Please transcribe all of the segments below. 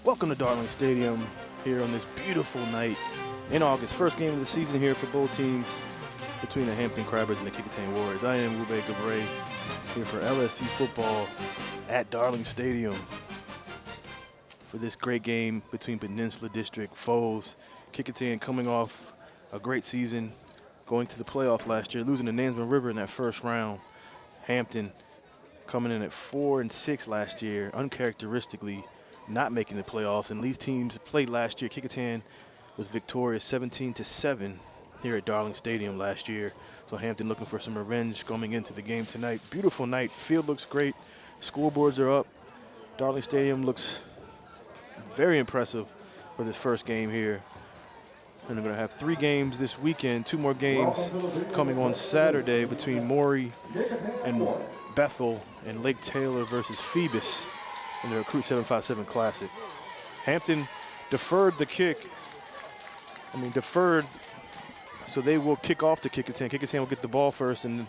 Welcome to Darling Stadium here on this beautiful night in August. First game of the season here for both teams between the Hampton Crabbers and the Kecoughtan Warriors. I am Ube Gabray here for LSC football at Darling Stadium for this great game between Peninsula District foes. Kecoughtan coming off a great season, going to the playoff last year, losing to Nansemond River in that first round. Hampton coming in at 4-6 last year, uncharacteristically not making the playoffs. And these teams played last year. Kecoughtan was victorious 17-7 here at Darling Stadium last year. So Hampton looking for some revenge coming into the game tonight. Beautiful night. Field looks great. Scoreboards are up. Darling Stadium looks very impressive for this first game here. And they're going to have 3 games this weekend, 2 more games coming on Saturday between Maury and Bethel and Lake Taylor versus Phoebus in the Recruit 757 Classic. Hampton deferred the kick. Deferred, so they will kick off to Kecoughtan. Kecoughtan will get the ball first, and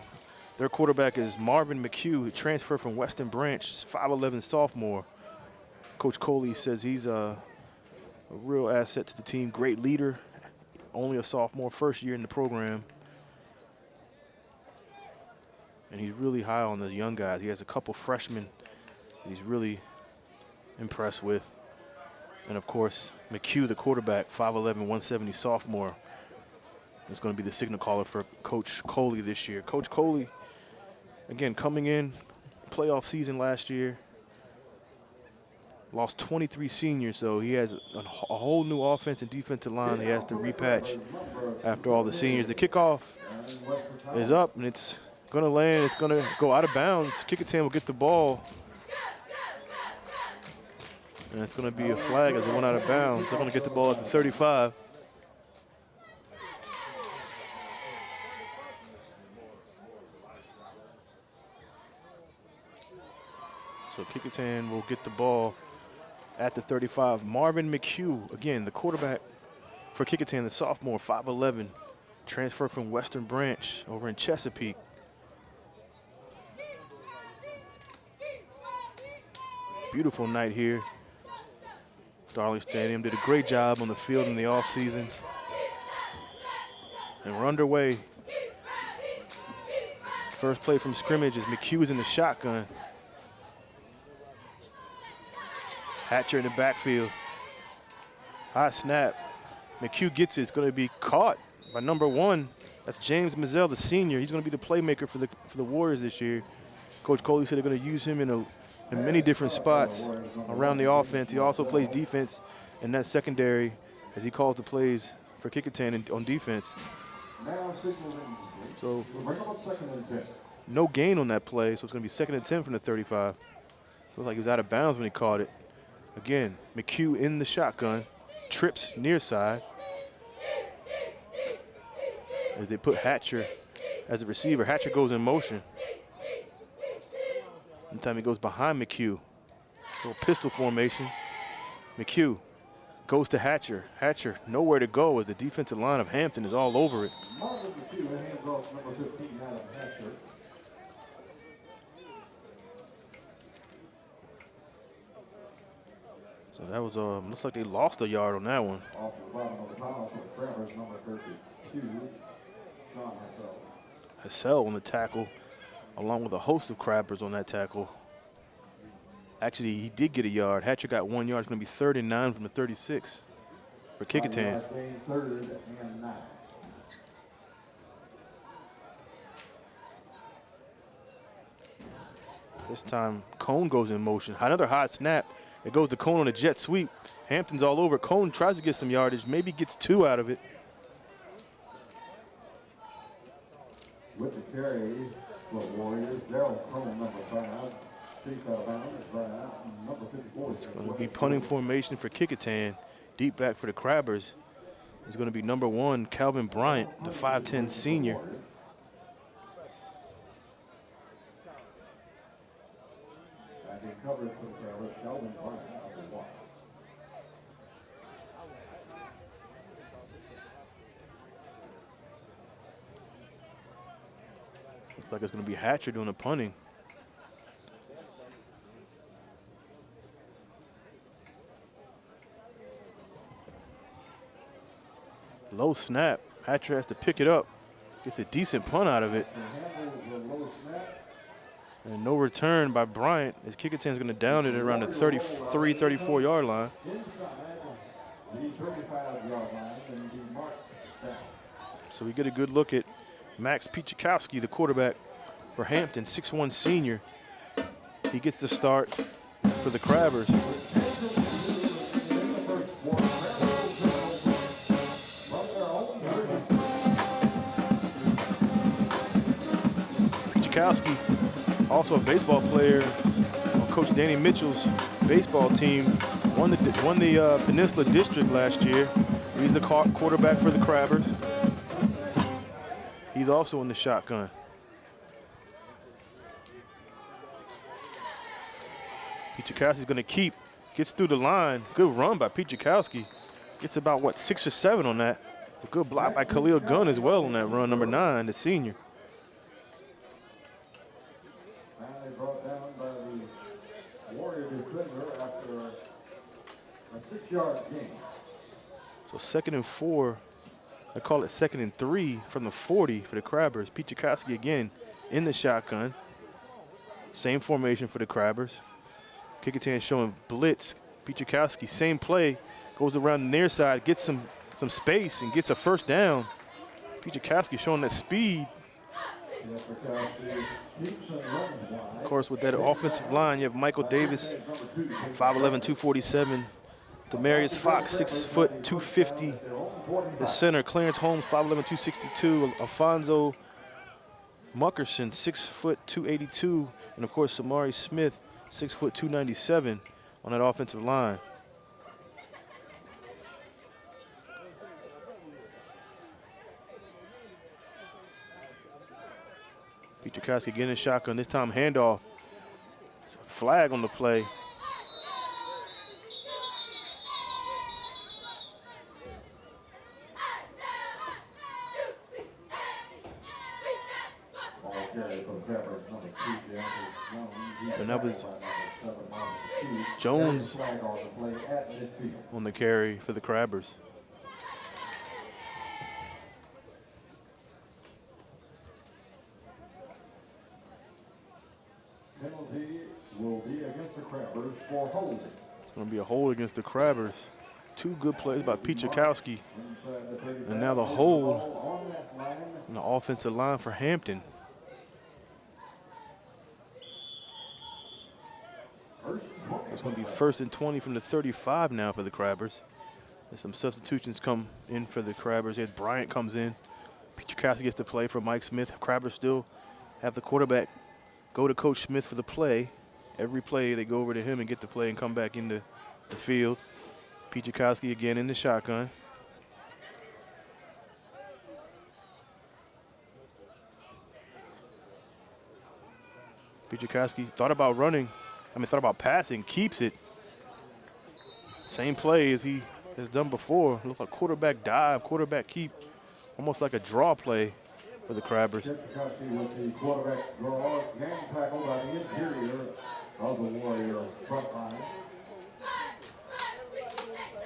their quarterback is Marvin McHugh, who transferred from Western Branch, 5'11" sophomore. Coach Coley says he's a real asset to the team, great leader, only a sophomore, first year in the program. And he's really high on the young guys. He has a couple freshmen that he's really impressed with. And of course, McHugh, the quarterback, 5'11", 170 sophomore, is going to be the signal caller for Coach Coley this year. Coach Coley, again, coming in, playoff season last year, lost 23 seniors, so he has a whole new offense and defensive line he has to repatch after all the seniors. The kickoff is up, and it's going to land. It's going to go out of bounds. Kecoughtan will get the ball. And it's going to be a flag as it went out of bounds. They're going to get the ball at the 35. So Kecoughtan will get the ball at the 35. Marvin McHugh, again, the quarterback for Kecoughtan, the sophomore, 5'11", transferred from Western Branch over in Chesapeake. Beautiful night here. Darling Stadium did a great job on the field in the offseason. And we're underway. First play from scrimmage is McHugh's in the shotgun. Hatcher in the backfield. High snap. McHugh gets it. It's going to be caught by number 1. That's James Mazzell, the senior. He's going to be the playmaker for the Warriors this year. Coach Coley said they're going to use him in many different spots around the offense. He also plays defense in that secondary as he calls the plays for Kecoughtan on defense. So no gain on that play, so it's going to be 2nd and 10 from the 35. Looks like he was out of bounds when he caught it. Again, McHugh in the shotgun, trips near side as they put Hatcher as a receiver. Hatcher goes in motion. One time he goes behind McHugh. Little pistol formation. McHugh goes to Hatcher. Hatcher nowhere to go as the defensive line of Hampton is all over it. So that was, looks like they lost a yard on that one. Hassell on the tackle, along with a host of Crabbers on that tackle. Actually, he did get a yard. Hatcher got 1 yard. It's going to be 3rd and 9 from the 36 for Kecoughtan. This time, Cone goes in motion. Another hot snap. It goes to Cone on a jet sweep. Hampton's all over. Cone tries to get some yardage. Maybe gets 2 out of it. With the carry for Warriors, Daryl Cone, number 5. It's going to be punting formation for Kecoughtan. Deep back for the Crabbers is going to be number 1, Calvin Bryant, the 5'10" senior. Looks like it's going to be Hatcher doing the punting. Low snap. Hatcher has to pick it up. Gets a decent punt out of it. And no return by Bryant as Kecoughtan's going to down it around the 33, 34-yard line. So we get a good look at Max Piechakowski, the quarterback for Hampton, 6'1" senior. He gets the start for the Crabbers. Piechakowski, also a baseball player on Coach Danny Mitchell's baseball team, won the Peninsula District last year. He's the quarterback for the Crabbers. He's also in the shotgun. Piechakowski's going to keep, gets through the line. Good run by Piechakowski. Gets about, what, 6 or 7 on that. A good block by Khalil Gunn as well on that run, number 9, the senior. Finally brought down by the Warrior defender after a 6-yard gain. So 2nd and 4. I call it 2nd and 3 from the 40 for the Crabbers. Piechakowski again in the shotgun. Same formation for the Crabbers. Kecoughtan showing blitz. Piechakowski, same play, goes around the near side, gets some space and gets a first down. Piechakowski showing that speed. Of course, with that offensive line, you have Michael Davis, 5'11", 247. Demarius Fox, 6 foot, 250. The center, Clarence Holmes, 5'11", 262. Alfonso Muckerson, 6 foot, 282. And of course, Samari Smith, 6 foot, 297 on that offensive line. Piechakowski getting a shotgun, this time handoff. Flag on the play. And that was Jones on the carry for the Crabbers. Penalty will be against the Crabbers for holding. It's going to be a hold against the Crabbers. 2 good plays by Piechakowski. And now the hold on the offensive line for Hampton. It's going to be 1st and 20 from the 35 now for the Crabbers. There's some substitutions come in for the Crabbers. Ed Bryant comes in. Piechakowski gets to play for Mike Smith. Crabbers still have the quarterback go to Coach Smith for the play. Every play they go over to him and get the play and come back into the field. Piechakowski again in the shotgun. Piechakowski thought about passing, keeps it. Same play as he has done before. Look like quarterback dive, quarterback keep, almost like a draw play for the Crabbers. Piechakowski with the quarterback draw, gang tackle by the interior of the Warrior front line.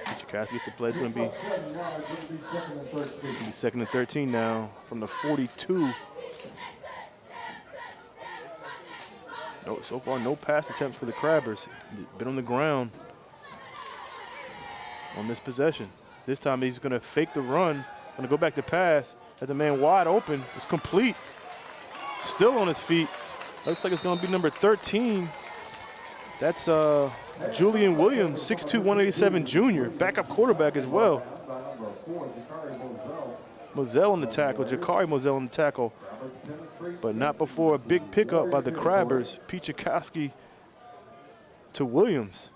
Piechakowski gets the play. It's going to be 2nd and 13 now from the 42. No, so far, no pass attempts for the Crabbers. Been on the ground on this possession. This time he's going to fake the run. Going to go back to pass. Has a man wide open. It's complete. Still on his feet. Looks like it's going to be number 13. That's Julian Williams, 6'2", 187 junior. Backup quarterback as well. Moselle on the tackle. Jakari Moselle on the tackle. But not before a big pickup by the Crabbers. Piechakowski to Williams.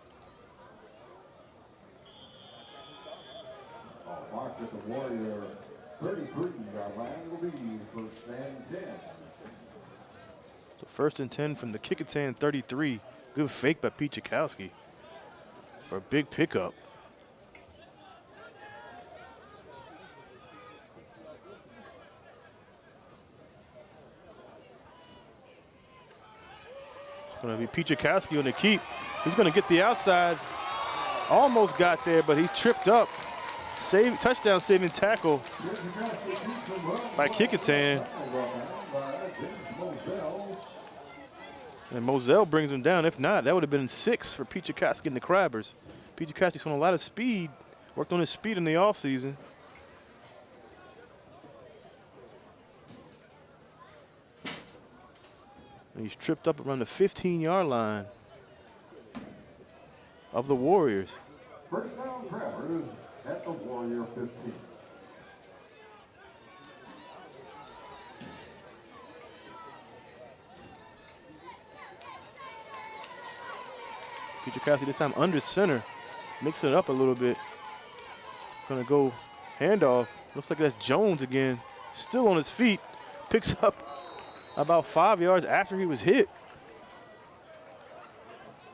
So 1st and 10 from the Kecoughtan 33. Good fake by Piechakowski for a big pickup. It's going to be Piechakowski on the keep. He's going to get the outside. Almost got there, but he's tripped up. touchdown saving tackle by Kecoughtan. And Moselle brings him down. If not, that would have been 6 for Football-Kecoughtan and the Crabbers. Football-Kecoughtan's shown a lot of speed, worked on his speed in the offseason. And he's tripped up around the 15-yard line of the Warriors. First down, Crabbers at the Warrior 15. Football-Kecoughtan this time under center, mixing it up a little bit. Gonna go handoff. Looks like that's Jones again. Still on his feet. Picks up about 5 yards after he was hit.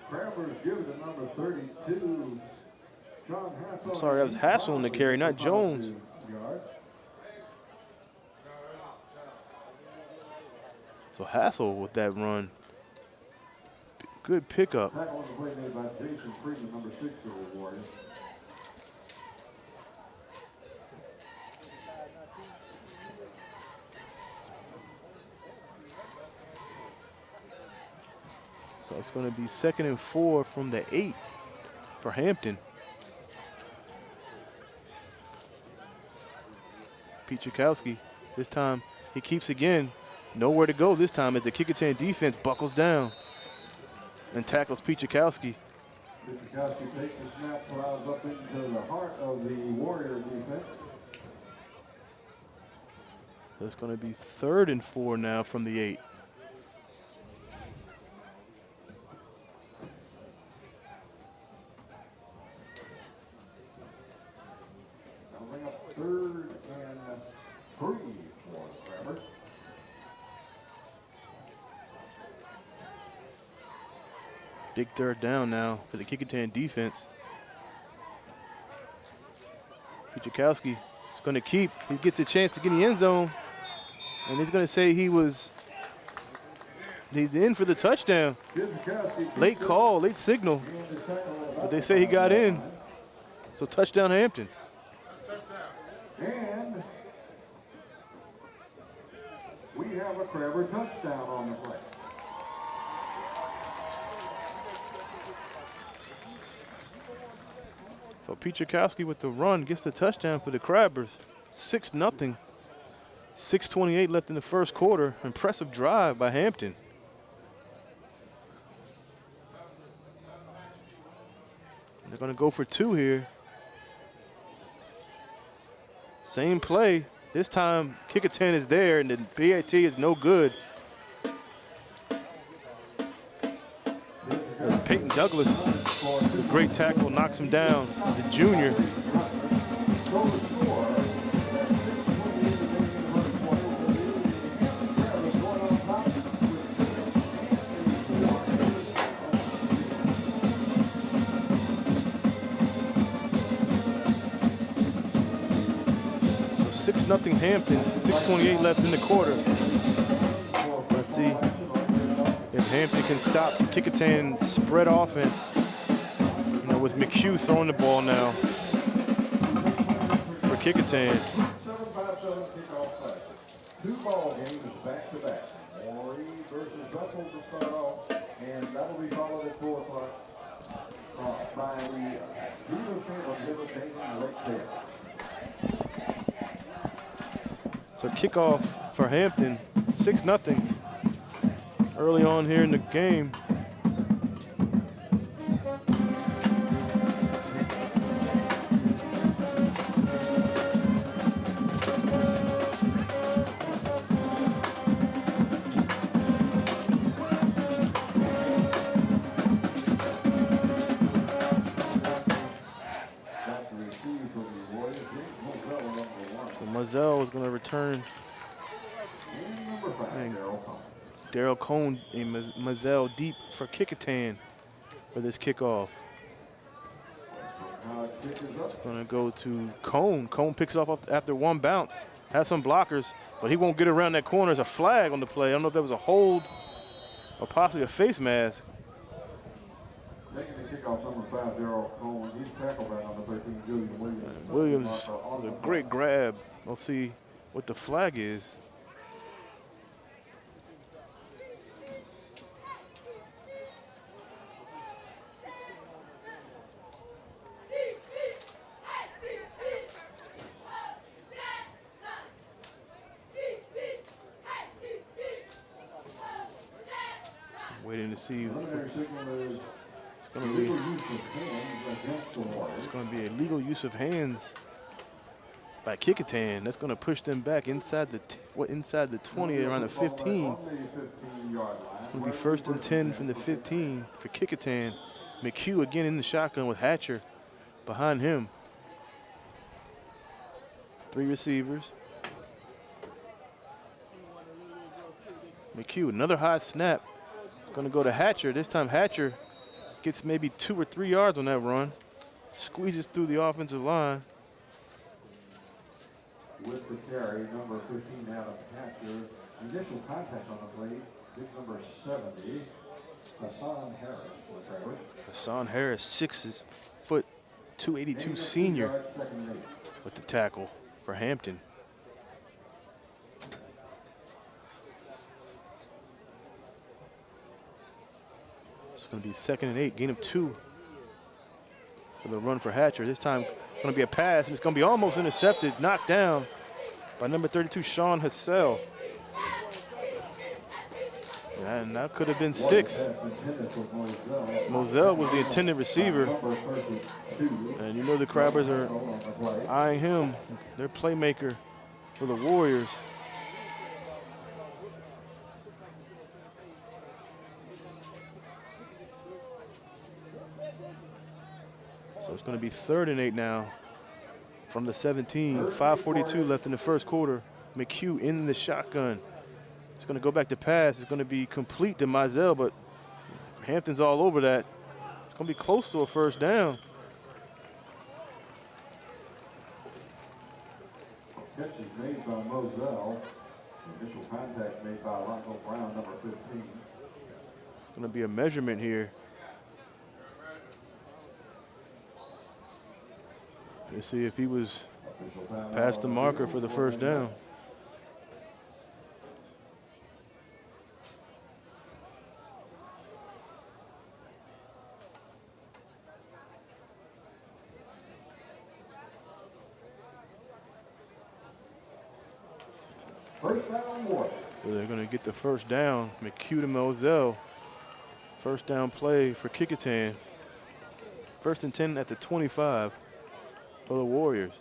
Crabbers give it to number 32. John Hassel. I'm sorry, that was Hassel in the carry, not Jones. So Hassel with that run. Good pickup. Tackle on the play made by Jason Freeman, number 6 for the Warriors. So it's going to be 2nd and 4 from the 8 for Hampton. Football-Kecoughtan, this time he keeps again. Nowhere to go this time as the Kecoughtan defense buckles down and tackles Football-Kecoughtan. Football-Kecoughtan takes the snap, plows up into the heart of the Warrior defense. So it's going to be 3rd and 4 now from the 8. Now bring up 3rd and 3 for the Crabbers. Big 3rd down now for the Kecoughtan defense. Football-Kecoughtan is going to keep. He gets a chance to get in the end zone. And he's going to say he's in for the touchdown. Late call, late signal. But they say he got in. So touchdown Hampton. And we have a Crabber touchdown on the play. So Football-Kecoughtan with the run gets the touchdown for the Crabbers. 6-0. 6:28 left in the first quarter. Impressive drive by Hampton. They're going to go for 2 here. Same play. This time Kecoughtan is there and the PAT is no good. As Peyton Douglas, a great tackle, knocks him down, the junior. So 6-0 Hampton, 6:28 left in the quarter. Let's see if Hampton can stop Kecoughtan's spread offense. You know, with McHugh throwing the ball now for Kecoughtan. 7-5-7 kickoff play. 2 ball games back to back. Maury versus Russell to start off, and that'll be followed at 4 o'clock by the Lake Fair. So kickoff for Hampton, 6-0 early on here in the game. Moselle is going to return. Daryl Cone and Moselle deep for Kecoughtan for this kickoff. It's going to go to Cone. Cone picks it off after 1 bounce. Has some blockers, but he won't get around that corner. There's a flag on the play. I don't know if that was a hold or possibly a face mask. Taking the kickoff off number 5, Darrell Cohen. He's tackled by number 13, Julian Williams. Williams with a great grab. We'll see what the flag is. Waiting to see. It's going to be a legal use of hands by Kecoughtan. That's going to push them back inside the inside the 20, around the 15. It's going to be 1st and 10 from the 15 for Kecoughtan. McHugh again in the shotgun with Hatcher behind him. 3 receivers. McHugh, another high snap. Going to go to Hatcher. This time Hatcher gets maybe 2 or 3 yards on that run. Squeezes through the offensive line. With the carry, number 15 Adam Hatcher. Initial contact on the play, big number 70, Hassan Harris. Hassan Harris, 6 foot 282 senior with the tackle for Hampton. It's going to be 2nd and 8, gain of 2 for the run for Hatcher. This time going to be a pass, and it's going to be almost intercepted, knocked down by number 32, Sean Hassell. And that could have been 6. Moselle was the intended receiver. And you know the Crabbers are eyeing him, their playmaker for the Warriors. So it's going to be 3rd and 8 now from the 17. 5:42 left in the first quarter. McHugh in the shotgun. It's going to go back to pass. It's going to be complete to Mizell, but Hampton's all over that. It's going to be close to a 1st down. Catch is made by Moselle. Initial contact made by Rocco Brown, number 15. It's going to be a measurement here. Let's see if he was past the marker for the 1st down. So they're going to get the 1st down. McHugh to Moselle. 1st down play for Kecoughtan. 1st and 10 at the 25 for the Warriors.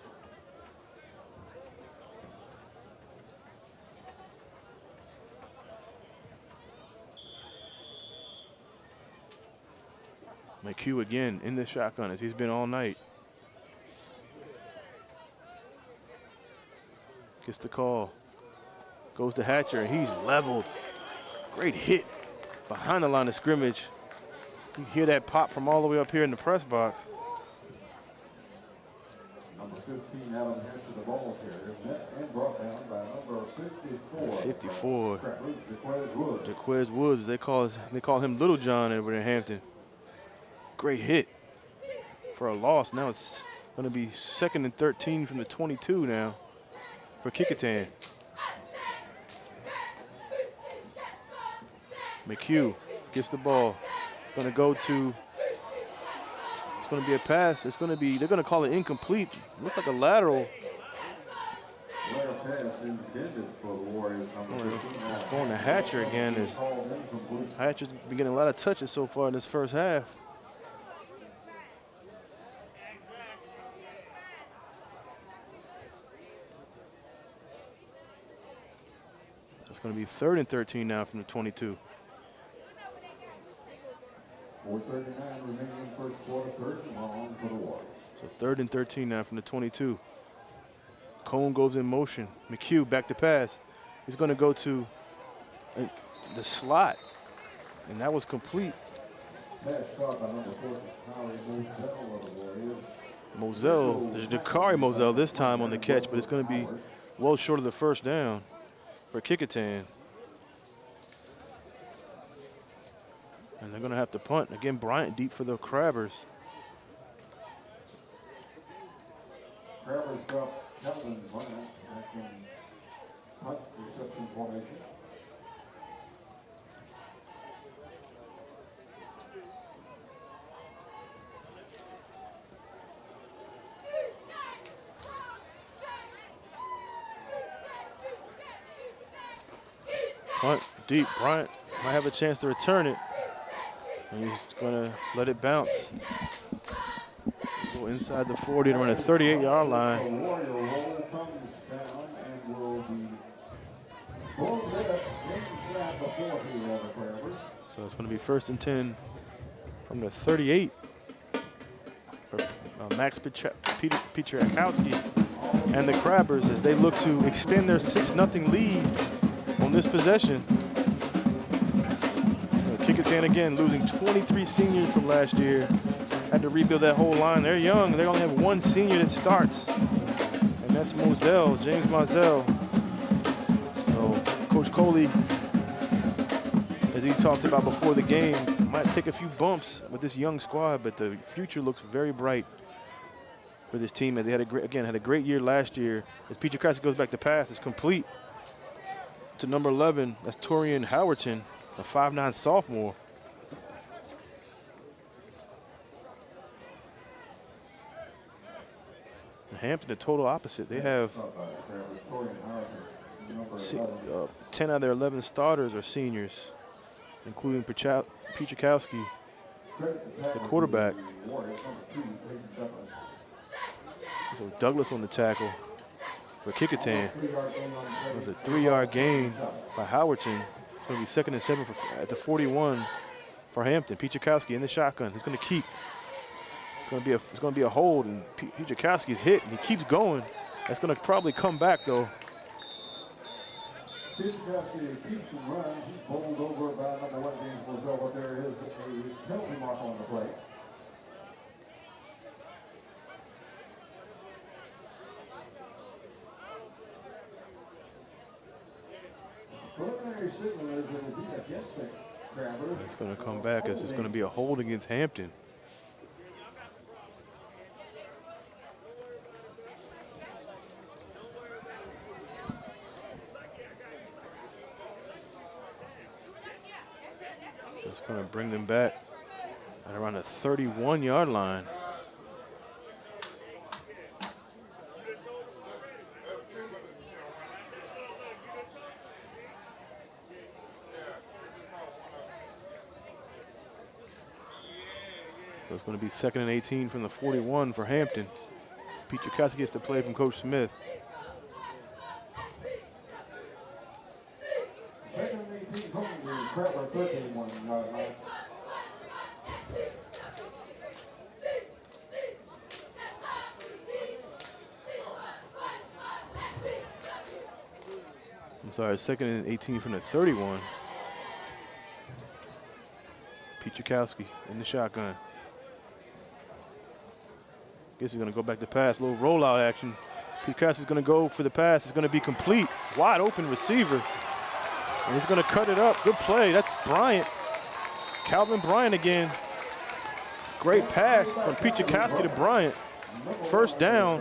McHugh again in the shotgun as he's been all night. Gets the call. Goes to Hatcher. He's leveled. Great hit behind the line of scrimmage. You hear that pop from all the way up here in the press box. Number 15, Adam Hatcher, the ball carrier, met and brought down by number 54. 54. Jaquez Woods. They call him Little John over in Hampton. Great hit for a loss. Now it's going to be 2nd and 13 from the 22 now for Kecoughtan. McHugh gets the ball. Going to go to, it's going to be a pass. It's going to be, they're going to call it incomplete. Looks like a lateral. Going to Hatcher again. Hatcher's been getting a lot of touches so far in this 1st half. It's going to be 3rd and 13 now from the 22. 4:39 remaining in first quarter, 3rd and long for the Warriors. So 3rd and 13 now from the 22. Cone goes in motion. McHugh back to pass. He's going to go to the slot, and that was complete. Pass caught by number 14, Moselle of the Warriors. Moselle, there's Dakari Moselle this time on the catch, but it's going to be well short of the 1st down for Kecoughtan. And they're going to have to punt. Again, Bryant deep for the Crabbers. Crabbers got Kelvin Bryant back in punt reception formation. Punt deep. Bryant might have a chance to return it. And he's going to let it bounce. Go inside the 40 to run a 38-yard line. The Warrior roll comes down and will be pulled with inside the 40 of the Crabbers. So it's going to be 1st and 10 from the 38 for Max Piechakowski and the Crabbers as they look to extend their 6-0 lead on this possession. Kecoughtan again losing 23 seniors from last year. Had to rebuild that whole line. They're young. They only have one senior that starts, and that's Moselle, James Moselle. So Coach Coley, as he talked about before the game, might take a few bumps with this young squad, but the future looks very bright for this team as they had a great year last year. As Piechakowski goes back to pass, it's complete to number 11. That's Torian Howerton, a 5'9" sophomore. Hampton, the total opposite. They have 10 out of their 11 starters are seniors, including Piechakowski, the quarterback. So Douglas on the tackle for Kecoughtan. With a 3-yard gain by Howerton. It's going to be 2nd and 7 at the 41 for Hampton. Piechakowski in the shotgun. He's going to keep. It's going to be a hold, and Piechakowski's hit, and he keeps going. That's going to probably come back, though. Piechakowski keeps the run. He's bowled over by number 1 James Moselle, but there is a penalty mark on the play. Preliminary signal is it will be against the Crabbers. It's going to come back as it's going to be a hold against Hampton. It's going to bring them back at around the 31-yard line. So it's going to be 2nd and 18 from the 41 for Hampton. Piechakowski gets to play from Coach Smith. I'm sorry, 2nd and 18 from the 31. Piechakowski in the shotgun. Guess he's going to go back to pass. A little rollout action. Piechakowski's going to go for the pass. It's going to be complete. Wide open receiver. And he's going to cut it up. Good play. That's Bryant. Calvin Bryant again. Great pass from Piechakowski to Bryant. 1st down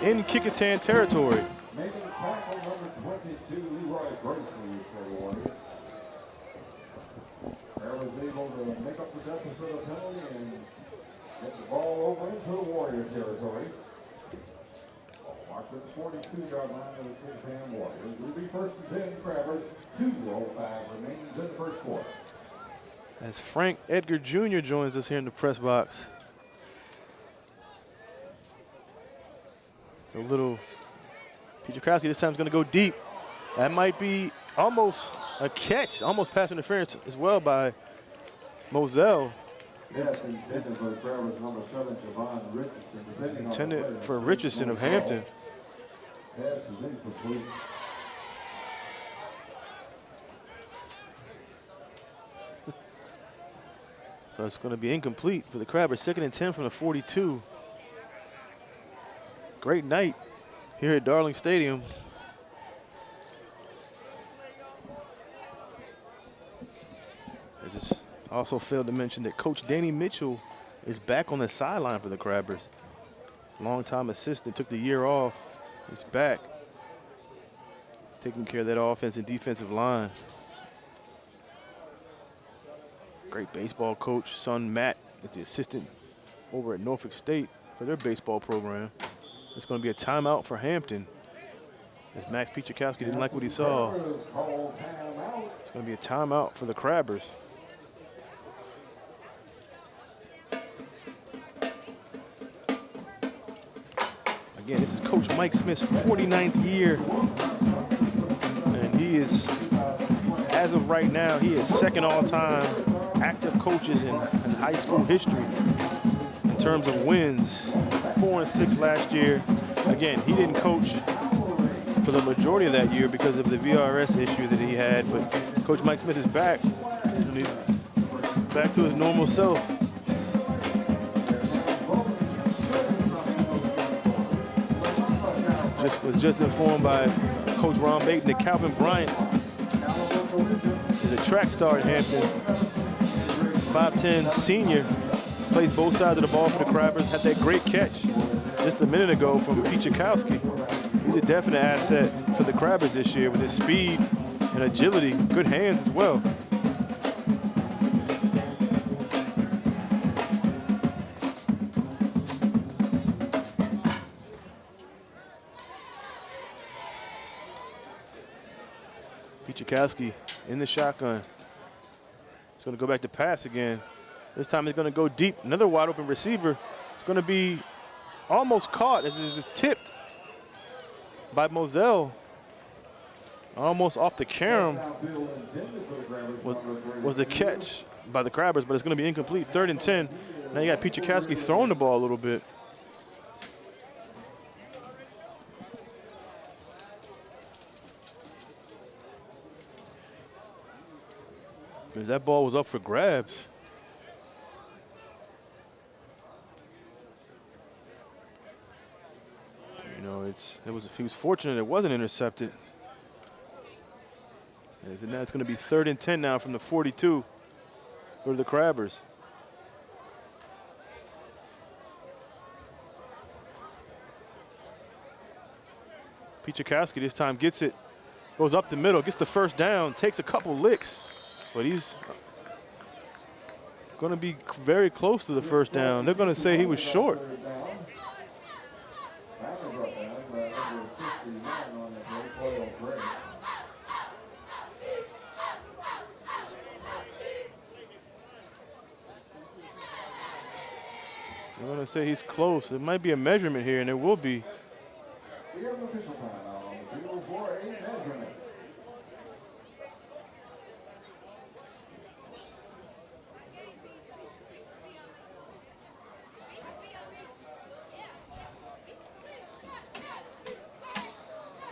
in Kecoughtan territory. Making tackle number 22, Leroy Gracey for the Warriors. Bear was able to make up the deficit for the penalty and get the ball over into the Warrior territory. Marked at the 42-yard line of the Kecoughtan Warriors. It will be 1st and 10 Crabbers. 2:05 remains in the 1st quarter. As Frank Edgar Jr. joins us here in the press box. A little Piechakowski this time is going to go deep. That might be almost a catch, almost pass interference as well by Moselle. Intended for the Crabbers, number 7, Javon Richardson. Intended for Richardson of Hampton. Pass is incomplete. So it's going to be incomplete for the Crabbers. 2nd and 10 from the 42. Great night here at Darling Stadium. It's just Also failed to mention that Coach Danny Mitchell is back on the sideline for the Crabbers. Longtime assistant, took the year off. He's back, taking care of that offense and defensive line. Great baseball coach, son Matt, is the assistant over at Norfolk State for their baseball program. It's going to be a timeout for Hampton, as Max Pichakowski didn't like what he saw. It's going to be a timeout for the Crabbers. Again, this is Coach Mike Smith's 49th year, and he is, as of right now, he is second all-time active coaches in high school history in terms of wins. 4-6 last year. Again, he didn't coach for the majority of that year because of the VRS issue that he had, but Coach Mike Smith is back, and he's back to his normal self. Was just informed by Coach Ron Baton that Calvin Bryant is a track star at Hampton. 5'10" senior, plays both sides of the ball for the Crabbers. Had that great catch just a minute ago from Pichakowski. He's a definite asset for the Crabbers this year with his speed and agility, good hands as well. Pichakowski in the shotgun. He's going to go back to pass again. This time he's going to go deep. Another wide open receiver. It's going to be almost caught as it was tipped by Moselle. Almost off the carom was a catch by the Crabbers, but it's going to be incomplete. 3rd and 10. Now you got Pichakowski throwing the ball a little bit. Because that ball was up for grabs. You know, he was fortunate it wasn't intercepted. And now it's going to be 3rd and 10 now from the 42 for the Crabbers. Pichakowski this time gets it, goes up the middle, gets the first down, takes a couple licks. But he's going to be very close to the first down. They're going to say he was short. They're going to say he's close. There might be a measurement here, and there will be.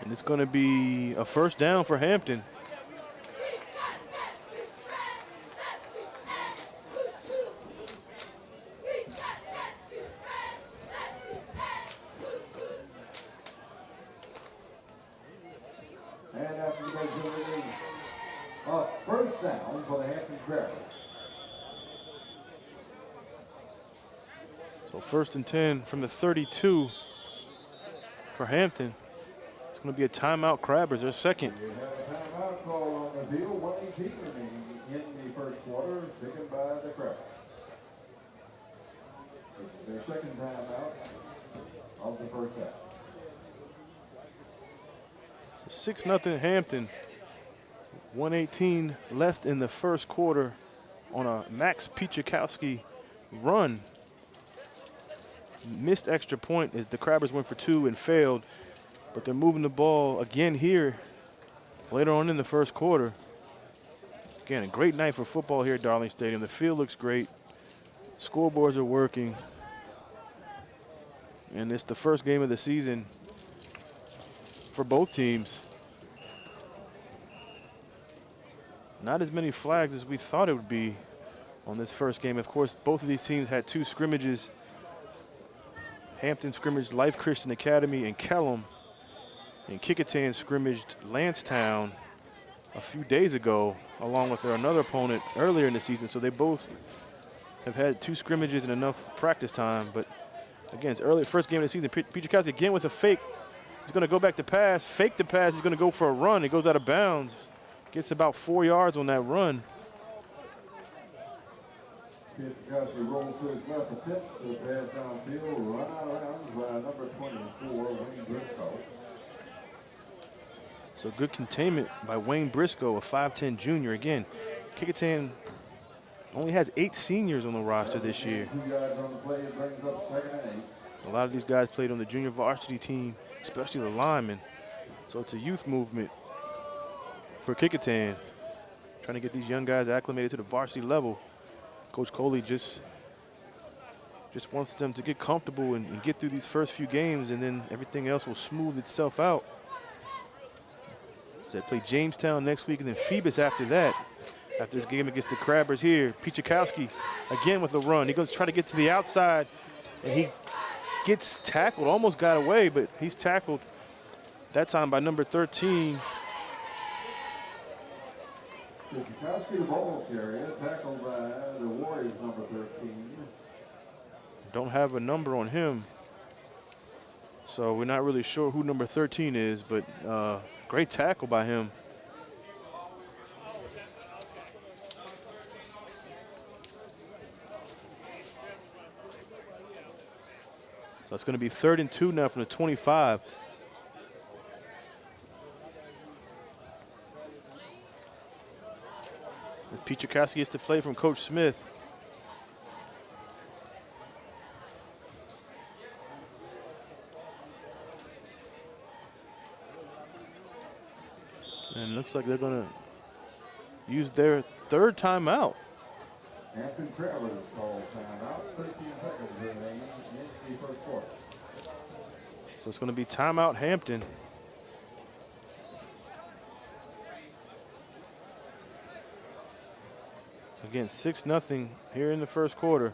And it's going to be a first down for Hampton. And after the first down for the Hampton Crabbers. So 1st and 10 from the 32 for Hampton. It's going to be a timeout Crabbers, their second. We have a timeout call on the field, 1:18 in the first quarter, taken by the Crabbers. It's their second timeout of the first half. 6-0 Hampton. 1:18 left in the first quarter on a Max Pichakowski run. Missed extra point as the Crabbers went for 2 and failed, but they're moving the ball again here later on in the first quarter. Again, a great night for football here at Darling Stadium. The field looks great. Scoreboards are working. And it's the first game of the season for both teams. Not as many flags as we thought it would be on this first game. Of course, both of these teams had 2 scrimmages. Hampton scrimmaged Life Christian Academy and Kellum, and Kecoughtan scrimmaged Lancetown a few days ago along with another opponent earlier in the season, so they both have had 2 scrimmages and enough practice time. But again, it's early, first game of the season. Football-Kecoughtan again with a fake. He's going to go back to pass, fake the pass. He's going to go for a run. He goes out of bounds, gets about 4 yards on that run. Football-Kecoughtan rolls to his left, attempts to pass downfield, run out of bounds by number 24, Wayne Briscoe. So good containment by Wayne Briscoe, a 5'10 junior. Again, Kecoughtan only has 8 seniors on the roster this year. 2 yards on the play, it brings up 2nd and 8. A lot of these guys played on the junior varsity team, especially the linemen. So it's a youth movement for Kecoughtan, trying to get these young guys acclimated to the varsity level. Coach Coley just wants them to get comfortable and get through these first few games, and then everything else will smooth itself out. They play Jamestown next week and then Phoebus after that. After this game against the Crabbers here, Football-Kecoughtan again with a run. He goes to try to get to the outside, and he gets tackled, almost got away, but he's tackled that time by number 13. Football-Kecoughtan, the ball carrier, tackled by the Warriors, number 13. Don't have a number on him, so we're not really sure who number 13 is, but great tackle by him. So it's going to be 3rd and 2 now from the 25. Football-Kecoughtan gets to play from Coach Smith. And it looks like they're going to use their 3rd timeout. Hampton Crabbers called timeout, 13 seconds remaining in the first quarter. So it's going to be timeout Hampton. Again, 6-0 here in the first quarter.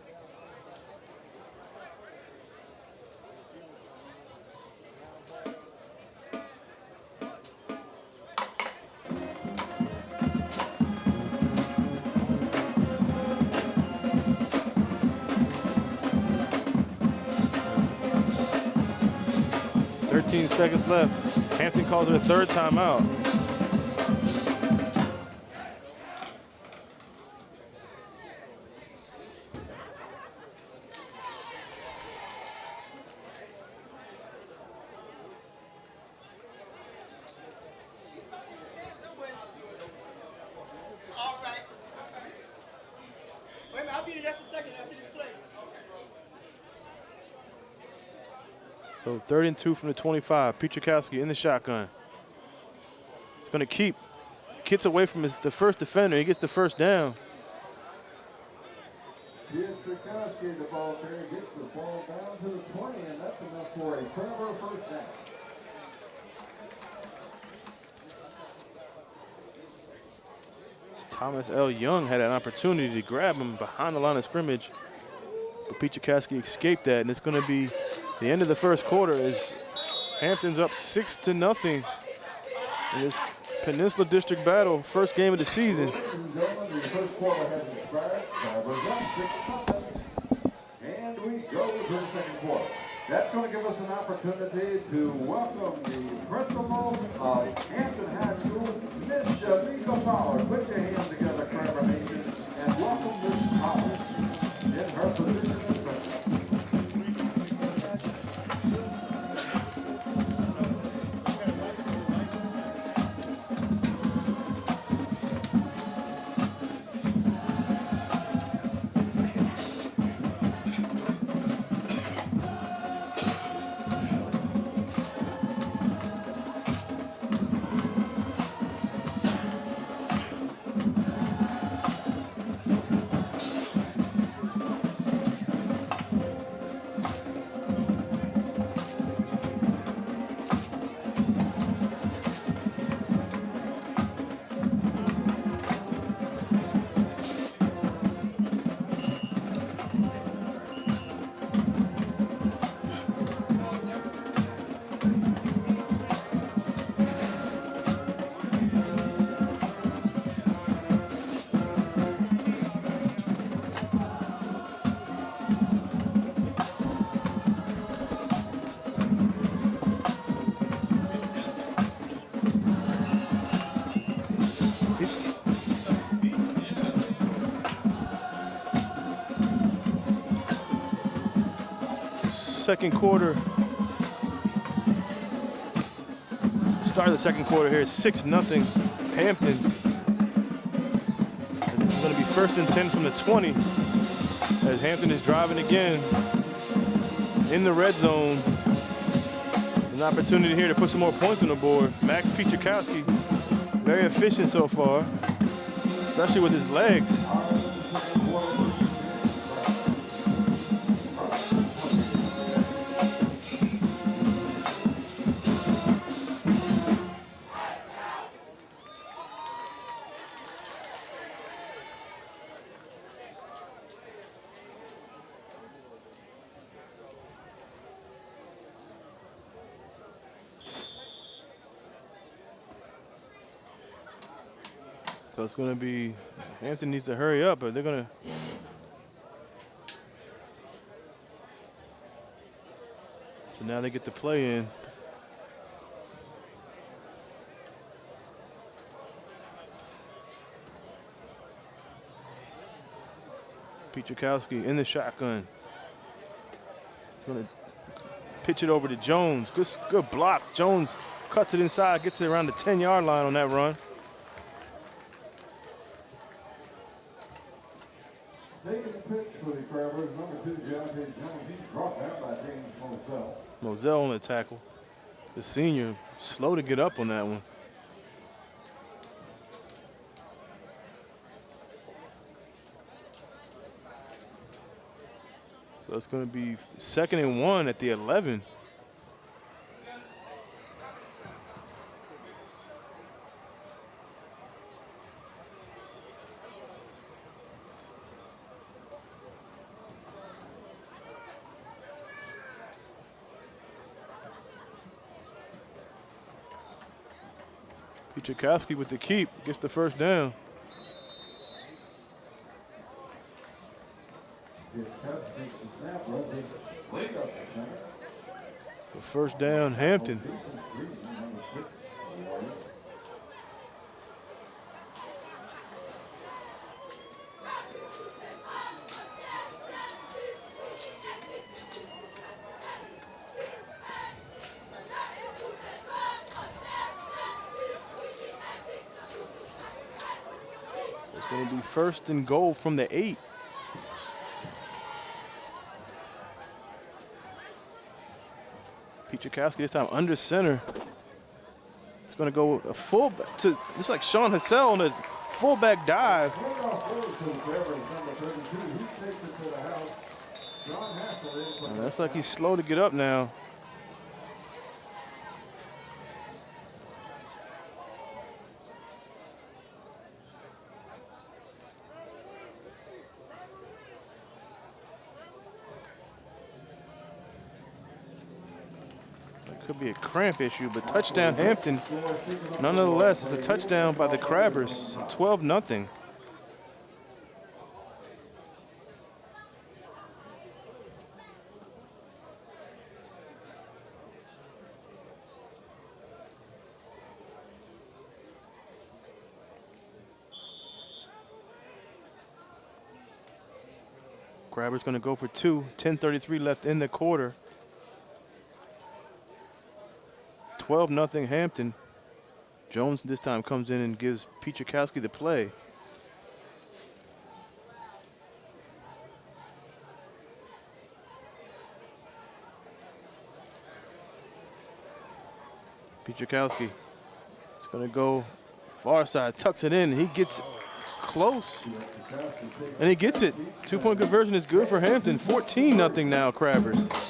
Seconds left. Hampton calls it a 3rd timeout. All right. Wait a minute, I'll be there just a second after this play. So 3rd and 2 from the 25. Football-Kecoughtan in the shotgun. He's going to keep. Gets away from the first defender. He gets the 1st down. Football-Kecoughtan, the ball carrier, gets the ball down to the 20, and that's enough for a Crabber 1st down. Thomas L. Young had an opportunity to grab him behind the line of scrimmage, but Football-Kecoughtan escaped that, and it's going to be the end of the first quarter as Hampton's up 6-0 in this Peninsula District battle, first game of the season. Ladies and gentlemen, the first quarter has expired. Crabbers up 6-0. And we go to the second quarter. That's going to give us an opportunity to welcome the principal of Hampton High School, Ms. Shamika Fowler. Put your hands together, Crabber Nation, and welcome Ms. Fowler in her position as principal. second quarter. Start of the second quarter here, 6-0 Hampton. This is going to be 1st and 10 from the 20 as Hampton is driving again in the red zone. An opportunity here to put some more points on the board. Max Pichakowski, very efficient so far, especially with his legs. So it's going to be, Hampton needs to hurry up, but they're going to. So now they get the play in. Pichakowski in the shotgun. He's going to pitch it over to Jones. Good blocks. Jones cuts it inside, gets it around the 10-yard line on that run. Taking the pitch for the Crabbers, number 2, Jonathan Jones. He's brought down by James Moselle. Moselle on the tackle. The senior, slow to get up on that one. So it's going to be 2nd and 1 at the 11. Pichakowski with the keep, gets the first down. The first down, Hampton. It's going to be 1st and goal from the 8. Pichakowski this time under center. It's going to go a fullback to, looks like Sean Hassell on a fullback dive. And looks like he's slow to get up now. Could be a cramp issue, but touchdown Hampton. Nonetheless, it's a touchdown by the Crabbers, 12-0. Crabbers going to go for 2, 10:33 left in the quarter. 12-0 Hampton. Jones this time comes in and gives Pichakowski the play. Pichakowski is going to go far side, tucks it in. He gets close, and he gets it. 2-point conversion is good for Hampton. 14-0 now, Crabbers.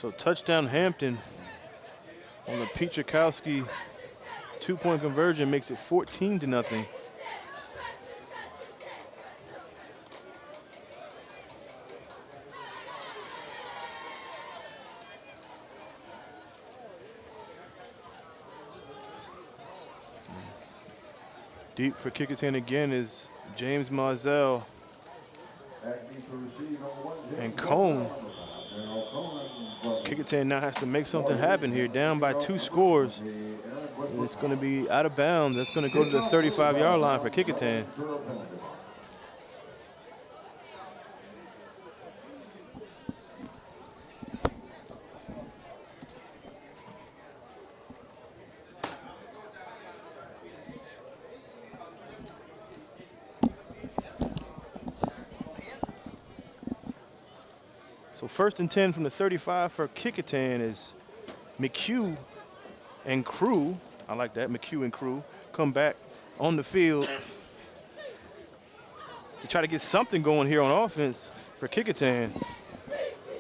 So touchdown Hampton on the Piechakowski 2-point conversion makes it 14-0. Deep for Kecoughtan again is James Mazel. And Cone. Kecoughtan now has to make something happen here. Down by 2 scores. It's going to be out of bounds. That's going to go to the 35-yard line for Kecoughtan. So 1st and 10 from the 35 for Kecoughtan is McHugh and Crew. I like that, McHugh and Crew come back on the field to try to get something going here on offense for Kecoughtan.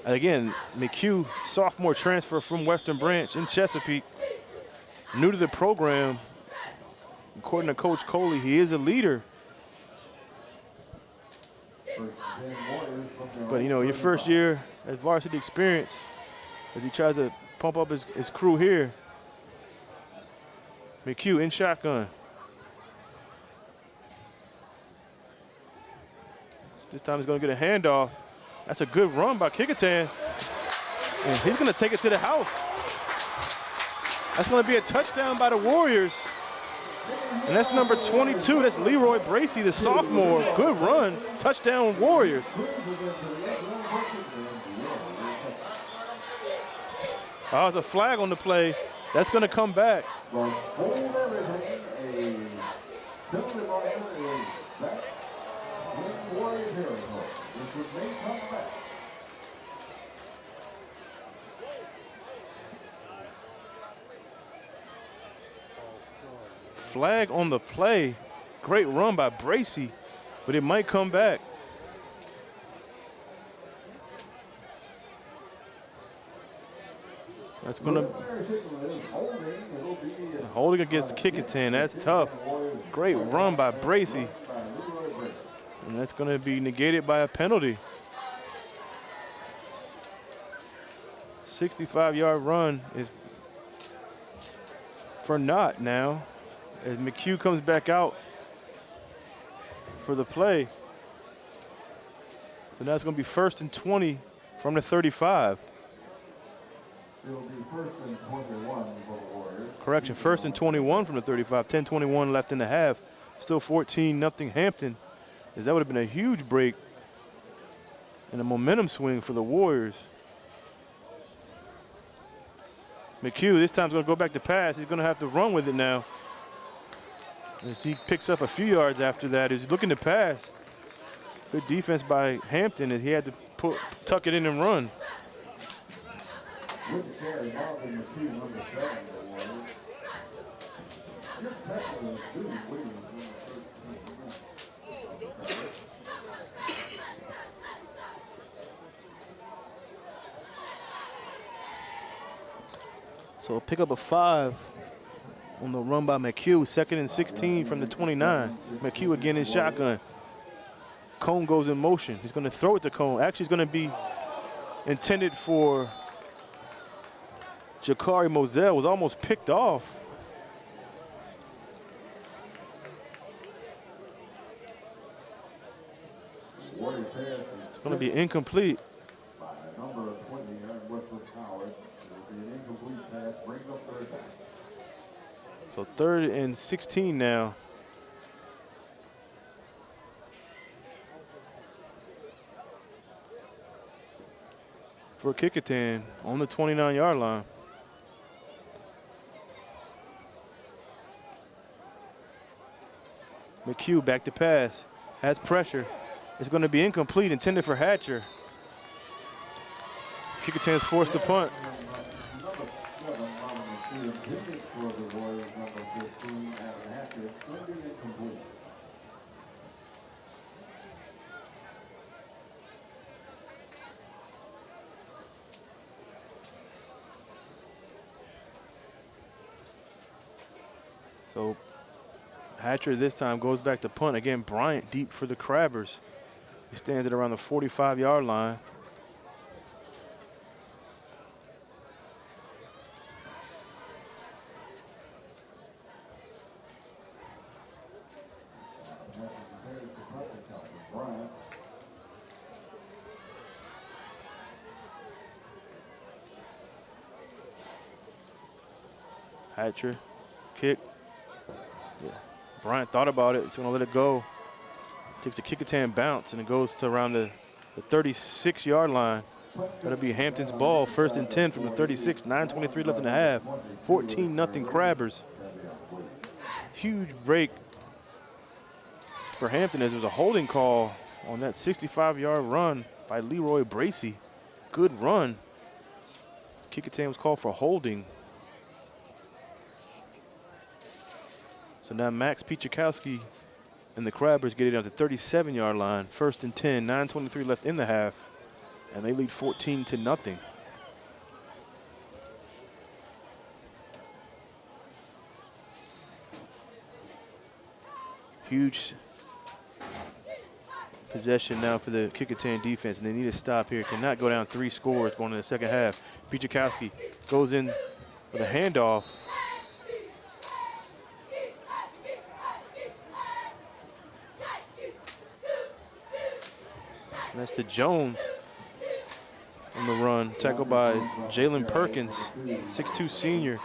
Again, McHugh, sophomore transfer from Western Branch in Chesapeake, new to the program. According to Coach Coley, he is a leader. But, you know, your first year as varsity experience, as he tries to pump up his crew here. McHugh in shotgun. This time he's going to get a handoff. That's a good run by Kecoughtan. And he's going to take it to the house. That's going to be a touchdown by the Warriors. And that's number 22. That's Leroy Bracey, the sophomore. Good run. Touchdown Warriors. Oh, there's a flag on the play. That's going to come back. Flag on the play. Great run by Bracey, but it might come back. That's going to holding against Kecoughtan. That's tough. Great run by Bracey. And that's going to be negated by a penalty. 65-yard run is for naught now, as McHugh comes back out for the play. So now it's going to be 1st and 20 from the 35. It'll be 1st and 21 for the Warriors. Correction, 1st and 21 from the 35. 10:21 left in the half. Still 14-0 Hampton, as that would have been a huge break and a momentum swing for the Warriors. McHugh this time is going to go back to pass. He's going to have to run with it now. As he picks up a few yards after that, he's looking to pass. Good defense by Hampton as he had to tuck it in and run. With the carry, Marvin McHugh, number 7 for the Warriors. Just tackling Steve Williams. So pick up a 5 on the run by McHugh. 2nd and 16 from the 29. McHugh again in shotgun. Cone goes in motion. He's going to throw it to Cone. Actually, it's going to be intended for Jakari Moselle. Was almost picked off. It's going to be incomplete. Number 20, Westwood Howard. It'll be an incomplete pass. Brings up 3rd down. So 3rd and 16 now. For Kecoughtan on the 29-yard line. McHugh back to pass. Has pressure. It's going to be incomplete, intended for Hatcher. Kecoughtan's forced to punt. So Hatcher this time goes back to punt. Again, Bryant deep for the Crabbers. He stands at around the 45-yard line. Hatcher, kick. Yeah. Bryant thought about it. He's going to let it go. Takes a Kecoughtan bounce, and it goes to around the 36-yard line. That'll be Hampton's ball, 1st and 10 from the 36, 9:23 left in the half. 14-0 Crabbers. Huge break for Hampton as there was a holding call on that 65-yard run by Leroy Bracey. Good run. Kecoughtan was called for holding. So now Max Pichakowski and the Crabbers get it down to 37-yard line. 1st and 10, 9:23 left in the half. And they lead 14-0. Huge possession now for the Kecoughtan defense, and they need to stop here. Cannot go down 3 scores going in the second half. Pichakowski goes in with a handoff. And that's to Jones on the run, tackled by Jalen Perkins, 6'2" senior.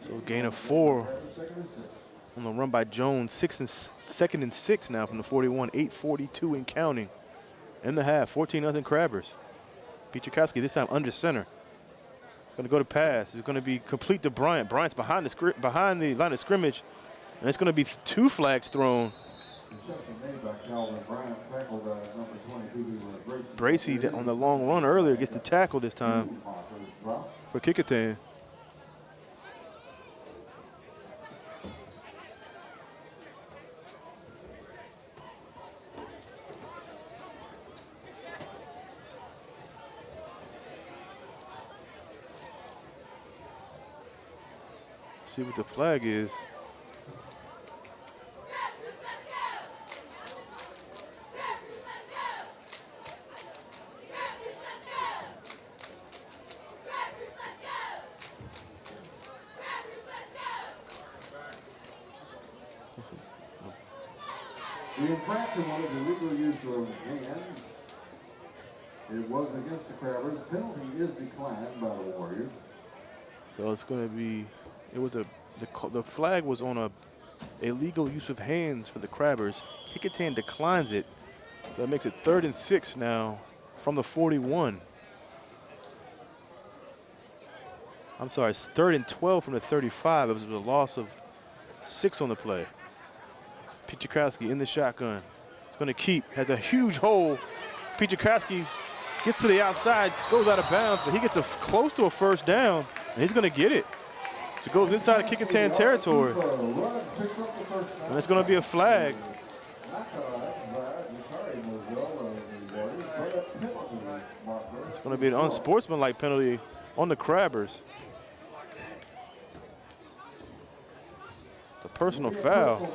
So a gain of 4 on the run by Jones. 2nd and 6 now from the 41, 8:42 and counting in the half. 14-0 Crabbers. Pichakowski this time under center. Going to go to pass. It's going to be complete to Bryant. Bryant's behind the line of scrimmage, and it's going to be 2 flags thrown. Bracey on the long run earlier gets the tackle this time for Kecoughtan. See what the flag is. The infraction was illegal use of hands. It was against the Crabbers. Penalty is declined by the Warriors. So it's going to be, the flag was on a illegal use of hands for the Crabbers. Kecoughtan declines it, so that makes it 3rd and 6 now from the 41. I'm sorry, it's 3rd and 12 from the 35. It was a loss of 6 on the play. Pichakowski in the shotgun. It's going to keep, has a huge hole. Pichakowski gets to the outside, goes out of bounds, but he gets close to a 1st down, and he's going to get it. So it goes inside of Kecoughtan territory. And it's going to be a flag. It's going to be an unsportsmanlike penalty on the Crabbers. The personal foul.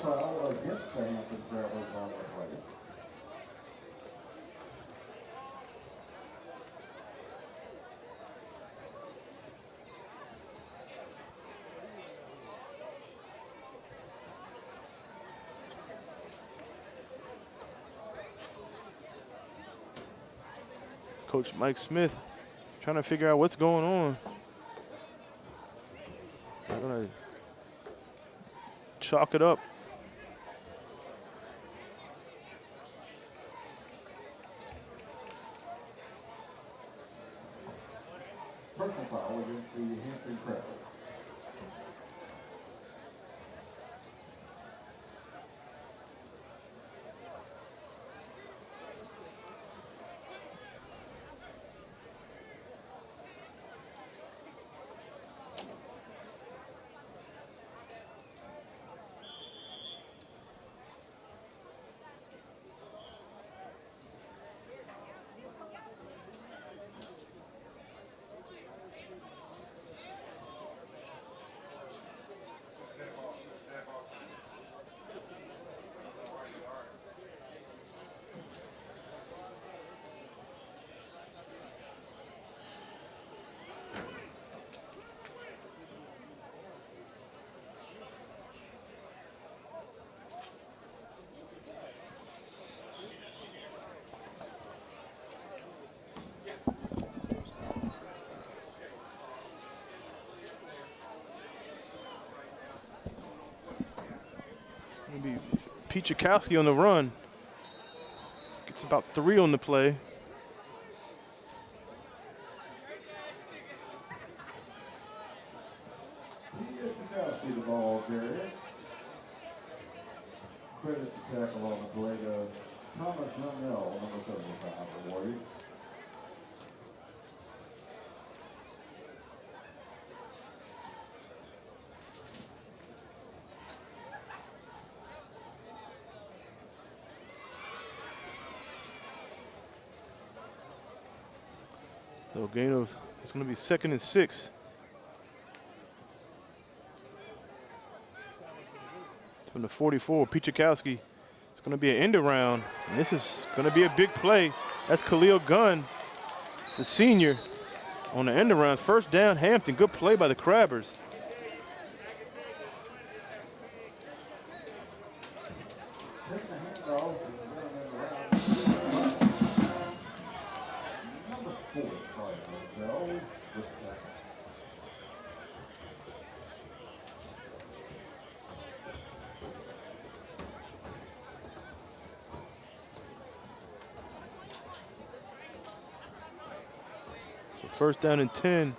Coach Mike Smith trying to figure out what's going on. They're going to chalk it up. Personal foul against the Hampton Crabbers. Kecoughtan on the run. Gets about 3 on the play. Kecoughtan the ball carrier. Credit the tackle on the play to Thomas Youngell, number 75 for Warriors. So gain of, it's going to be 2nd and 6. From the 44, Kecoughtan. It's going to be an end around, and this is going to be a big play. That's Khalil Gunn, the senior, on the end around. First down, Hampton. Good play by the Crabbers. First down and 10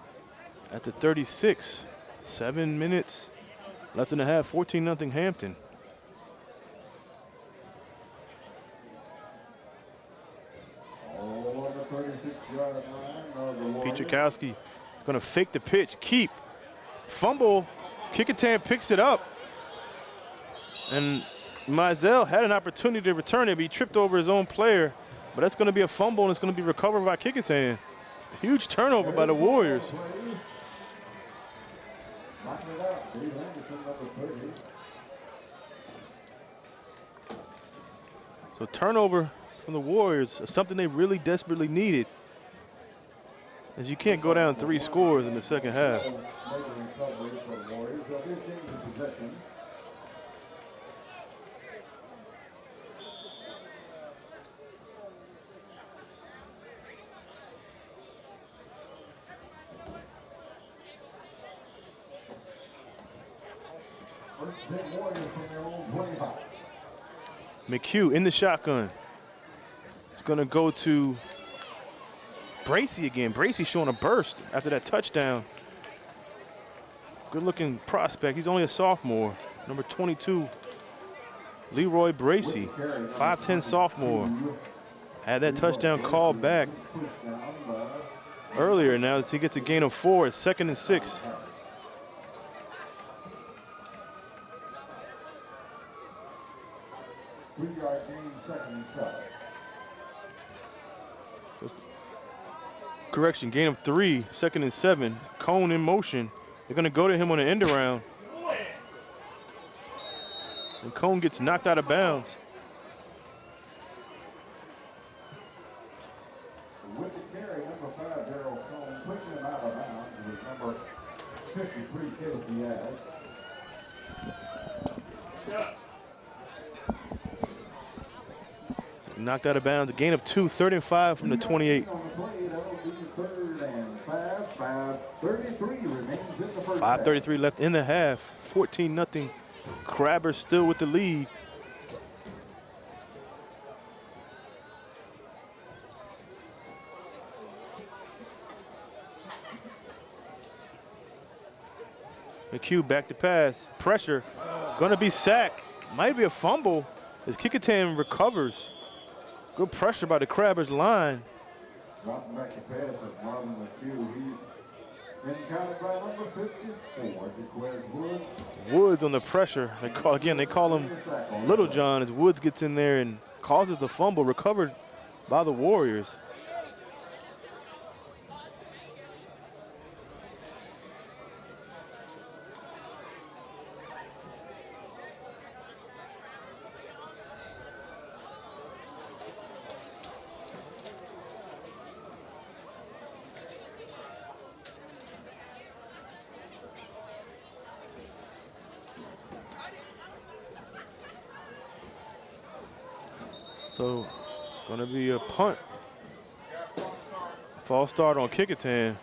at the 36. 7 minutes left in the half. 14-0 Hampton. Kecoughtan is going to fake the pitch, keep, fumble. Kecoughtan picks it up. And Mizell had an opportunity to return it, but he tripped over his own player. But that's going to be a fumble, and it's going to be recovered by Kecoughtan. Huge turnover by the Warriors. So turnover from the Warriors is something they really desperately needed, as you can't go down 3 scores in the second half. McHugh in the shotgun. It's going to go to Bracy again. Bracy showing a burst after that touchdown. Good-looking prospect. He's only a sophomore. Number 22, Leroy Bracy, 5'10" sophomore. Had that touchdown called back earlier. Now as he gets a gain of 4, it's 2nd and 6. Correction, gain of 3, 2nd and 7. Cone in motion. They're going to go to him on an end around. And Cone gets knocked out of bounds. With the carry, number 5, Darryl Cone, pushing him out of bounds with number 53, Caleb Diaz. Knocked out of bounds. A gain of 2, 3rd and 5 from the 28. 5:33 left in the half. 14-0. Crabbers still with the lead. McHugh back to pass. Pressure. Gonna be sacked. Might be a fumble as Kecoughtan recovers. Good pressure by the Crabbers line. Dropping back to pass of Marlon McHugh. He's encountered by number 54, declares Woods. Woods on the pressure. They call him Little John as Woods gets in there and causes the fumble, recovered by the Warriors. So, gonna be a punt. False start on Kecoughtan.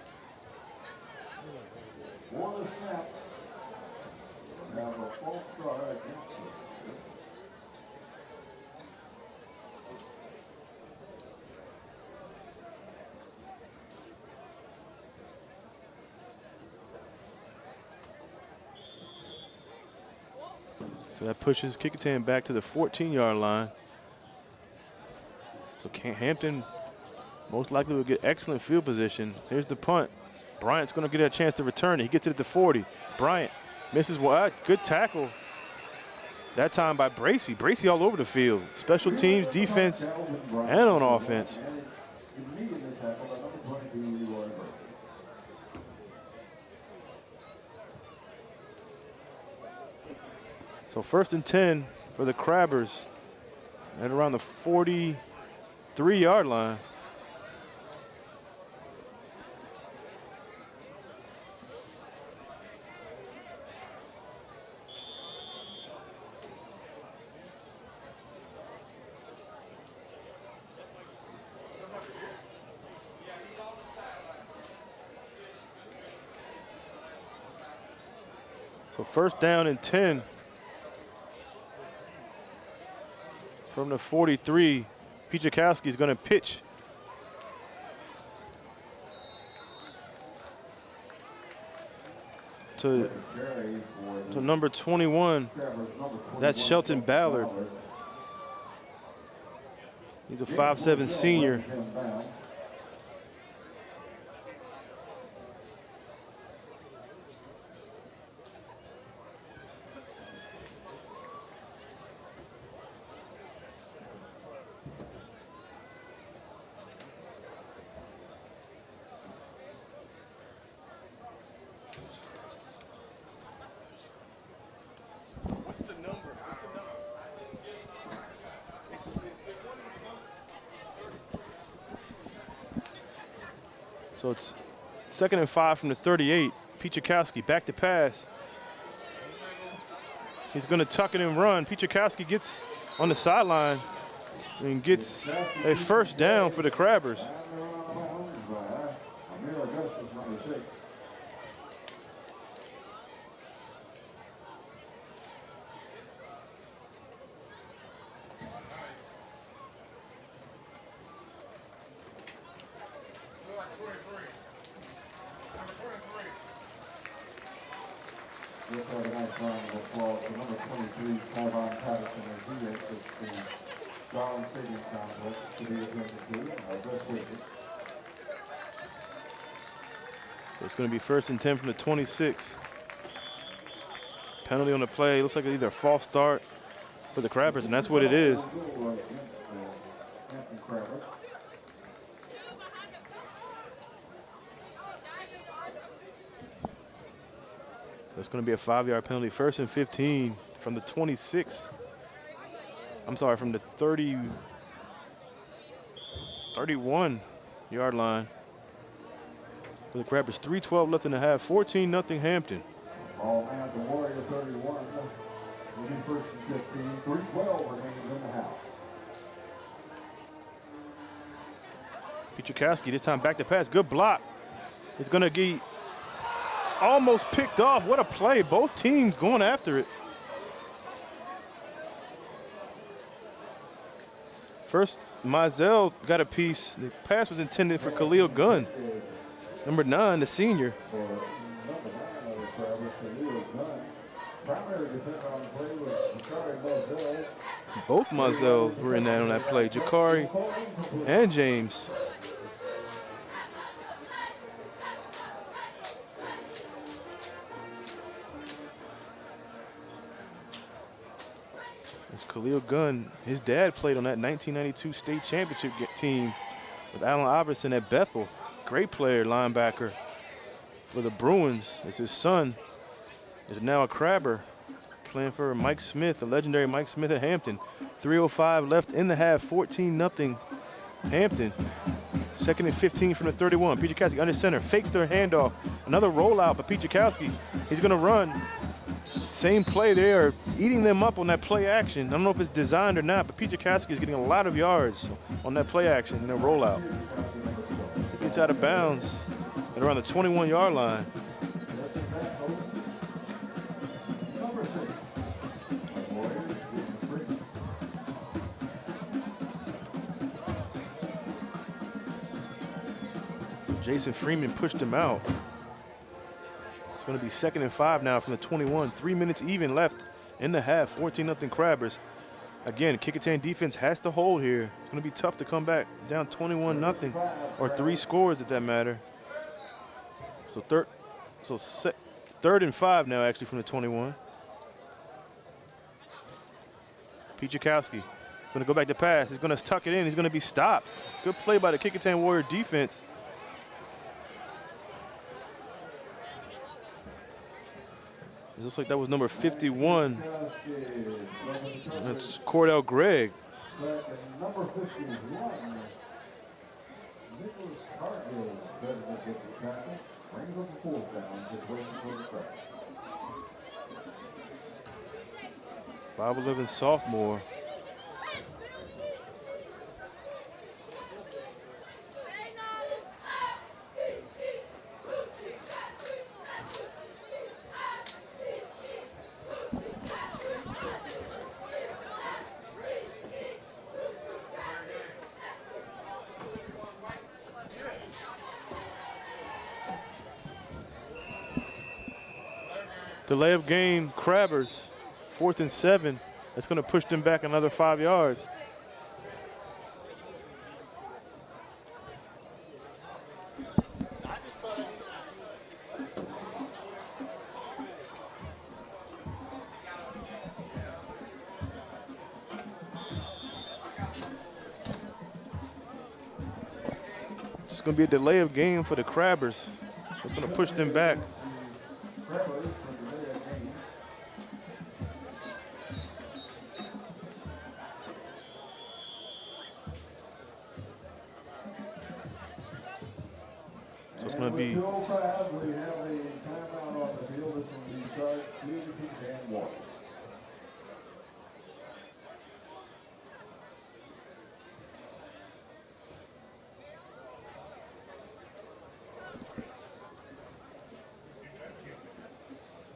So that pushes Kecoughtan back to the 14-yard line. So Hampton most likely will get excellent field position. Here's the punt. Bryant's going to get a chance to return it. He gets it at the 40. Bryant misses one. Good tackle. That time by Bracy. Bracy all over the field. Special teams, defense, and on offense. So 1st and 10 for the Crabbers at around the 43-yard line. So 1st down and 10 from the 43. Pichakowski is going to pitch. To number 21. That's Shelton Ballard. He's a 5'7" senior. So it's 2nd and 5 from the 38. Pichakowski back to pass. He's going to tuck it and run. Pichakowski gets on the sideline and gets a 1st down for the Crabbers. So it's going to be 1st and 10 from the 26. Penalty on the play. Looks like it's either a false start for the Crabbers, and that's what it is. It's going to be a 5-yard penalty. 1st and 15 from the 26. I'm sorry, from the 31-yard line. For the Crabbers, 3:12 left in the half. 14-0 Hampton. All hands, the Warrior 31. Will be 1st and 15. 3:12 remains in the half. Pichakowski this time back to pass. Good block. It's going to get almost picked off. What a play. Both teams going after it. First, Mizell got a piece. The pass was intended for Khalil Gunn. Number 9, the senior. Both Mizells were in that on that play. Jakari and James. It's Khalil Gunn. His dad played on that 1992 state championship team with Allen Iverson at Bethel. Great player, linebacker for the Bruins. It's his son is now a Crabber playing for Mike Smith, the legendary Mike Smith at Hampton. 3:05 left in the half, 14-0 Hampton. 2nd and 15 from the 31. Pichakowski under center, fakes their handoff. Another rollout by Pichakowski. He's going to run. Same play there, eating them up on that play action. I don't know if it's designed or not, but Pichakowski is getting a lot of yards on that play action and their rollout. He gets out of bounds at around the 21-yard line. Jason Freeman pushed him out. It's going to be 2nd and 5 now from the 21. 3 minutes even left in the half, 14-0 Crabbers. Again, Kecoughtan defense has to hold here. It's going to be tough to come back down 21-0, or 3 scores at that matter. So third and 5 now, actually, from the 21. Pichakowski going to go back to pass. He's going to tuck it in. He's going to be stopped. Good play by the Kecoughtan Warrior defense. It looks like that was number 51. That's Cordell Gregg. Number 51, Nicholas Cargill, doesn't get the tackle. Brings up the 4th down, just waiting for the crack. 5'11" sophomore. Delay of game, Crabbers, 4th and 7. That's going to push them back another 5 yards. It's going to be a delay of game for the Crabbers. It's going to push them back.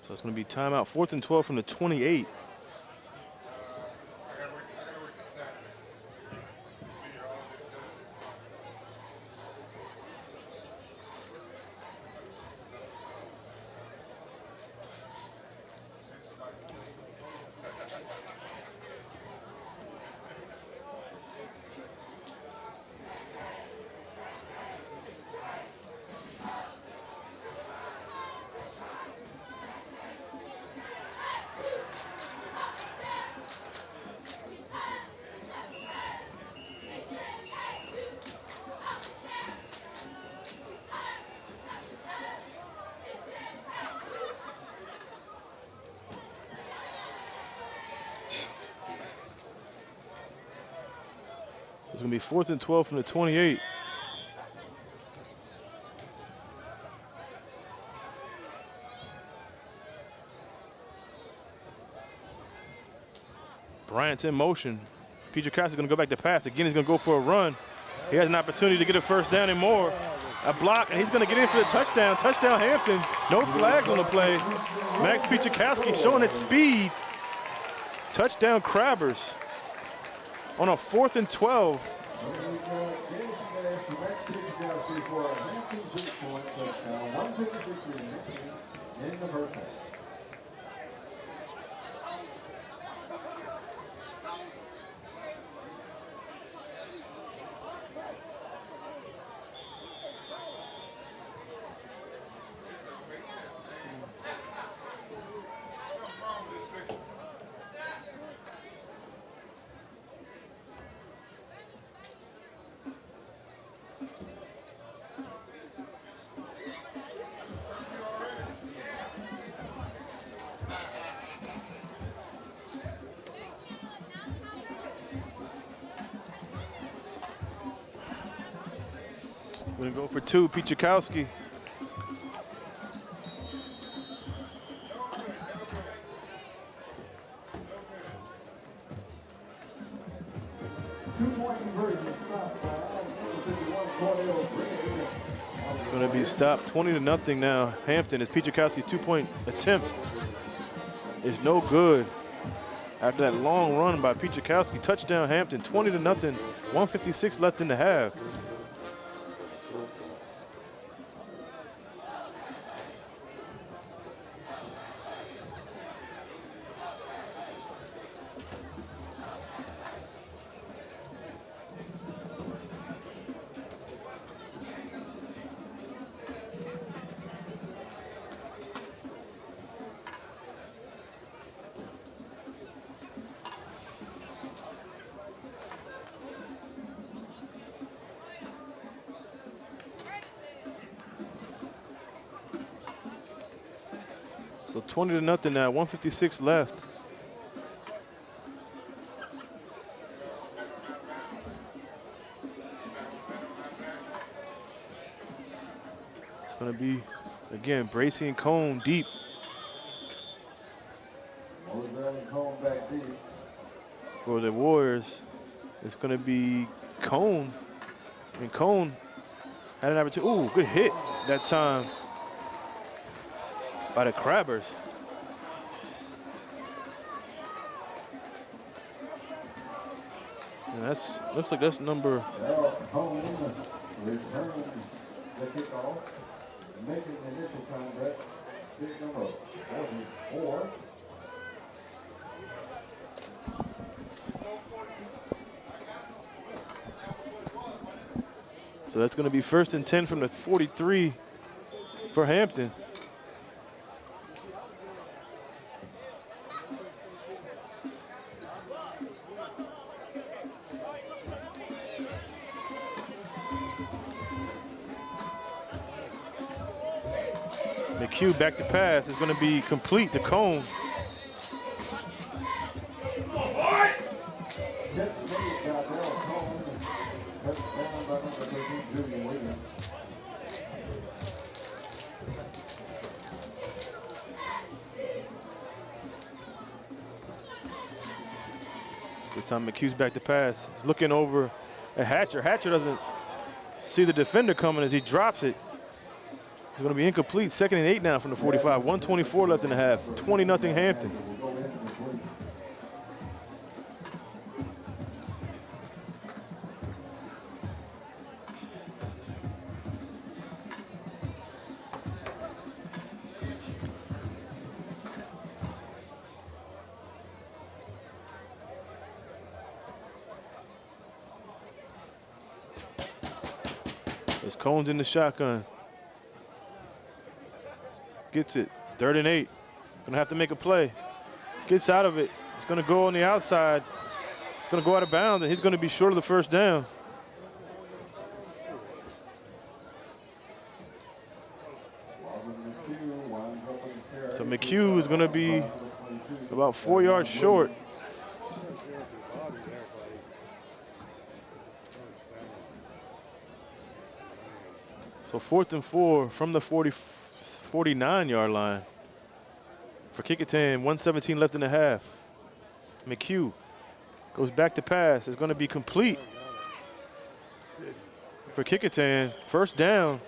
So it's going to be timeout, 4th and 12 from the 28. It's going to be 4th and 12 from the 28. Bryant's in motion. Pichakowski's going to go back to pass. Again, he's going to go for a run. He has an opportunity to get a first down and more. A block, and he's going to get in for the touchdown. Touchdown, Hampton. No flags on the play. Max Pichakowski showing his speed. Touchdown, Crabbers. On a 4th and 12. Going to go for 2, Pichakowski. Going to be stopped 20-0 now. Hampton, as Pichakowski's 2-point attempt is no good. After that long run by Pichakowski, touchdown Hampton, 20-0, 1:56 left in the half. So 20-0 now, 156 left. It's gonna be, again, Bracey and Cone deep. For the Warriors, it's gonna be Cone. And Cone had an opportunity. Ooh, good hit that time by the Crabbers. And that's, looks like that's number. Cone returning the kickoff, making the initial contact, big number 44. So that's gonna be 1st and 10 from the 43 for Hampton. McHugh back to pass is going to be complete to Cone. This time McHugh's back to pass. He's looking over at Hatcher. Hatcher doesn't see the defender coming as he drops it. It's going to be incomplete. 2nd and 8 now from the 45. 1:24 left in the half. 20-0 Hampton. As Cone's in the shotgun. Gets it, 3rd and 8. Gonna have to make a play. Gets out of it. It's gonna go on the outside. Gonna go out of bounds, and he's gonna be short of the 1st down. So McHugh is gonna be about 4 yards short. So 4th and 4 from the 49-yard line for Kecoughtan. 1:17 left in the half. McHugh goes back to pass. It's going to be complete for Kecoughtan. 1st down.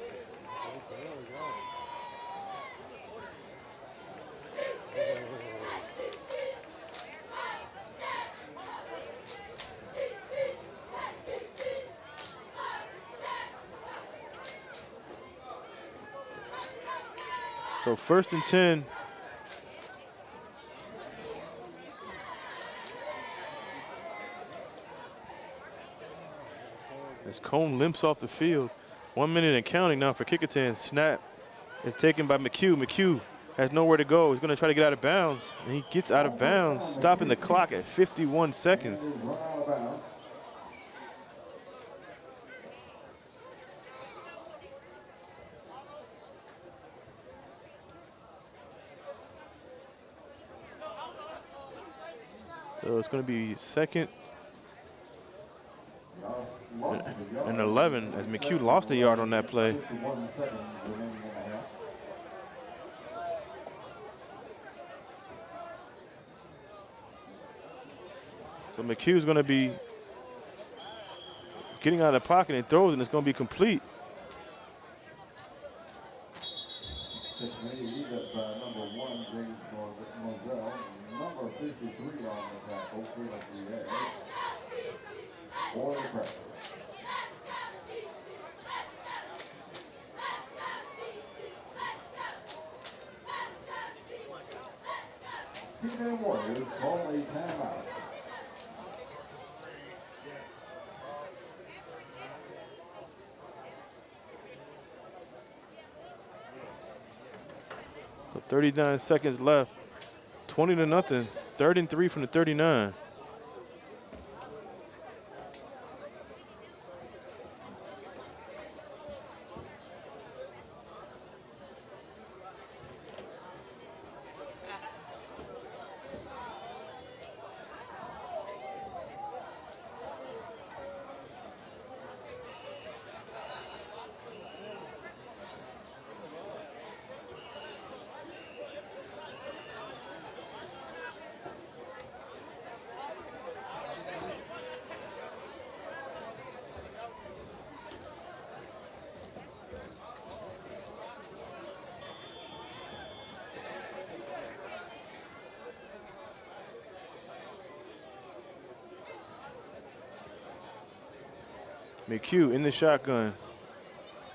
So 1st and 10. As Cone limps off the field. 1 minute and counting now for Kecoughtan. Snap is taken by McHugh. McHugh has nowhere to go. He's going to try to get out of bounds. And he gets out of bounds, stopping the clock at 51 seconds. So it's going to be 2nd and 11 as McHugh lost a yard on that play. So McHugh's going to be getting out of the pocket and throws, and it's going to be complete. Number 53 on the tackle, Felix Diaz. For the pressure. Kecoughtan Warriors call a timeout. So 39 seconds left. 20-0. 3rd and 3 from the 39. McHugh in the shotgun.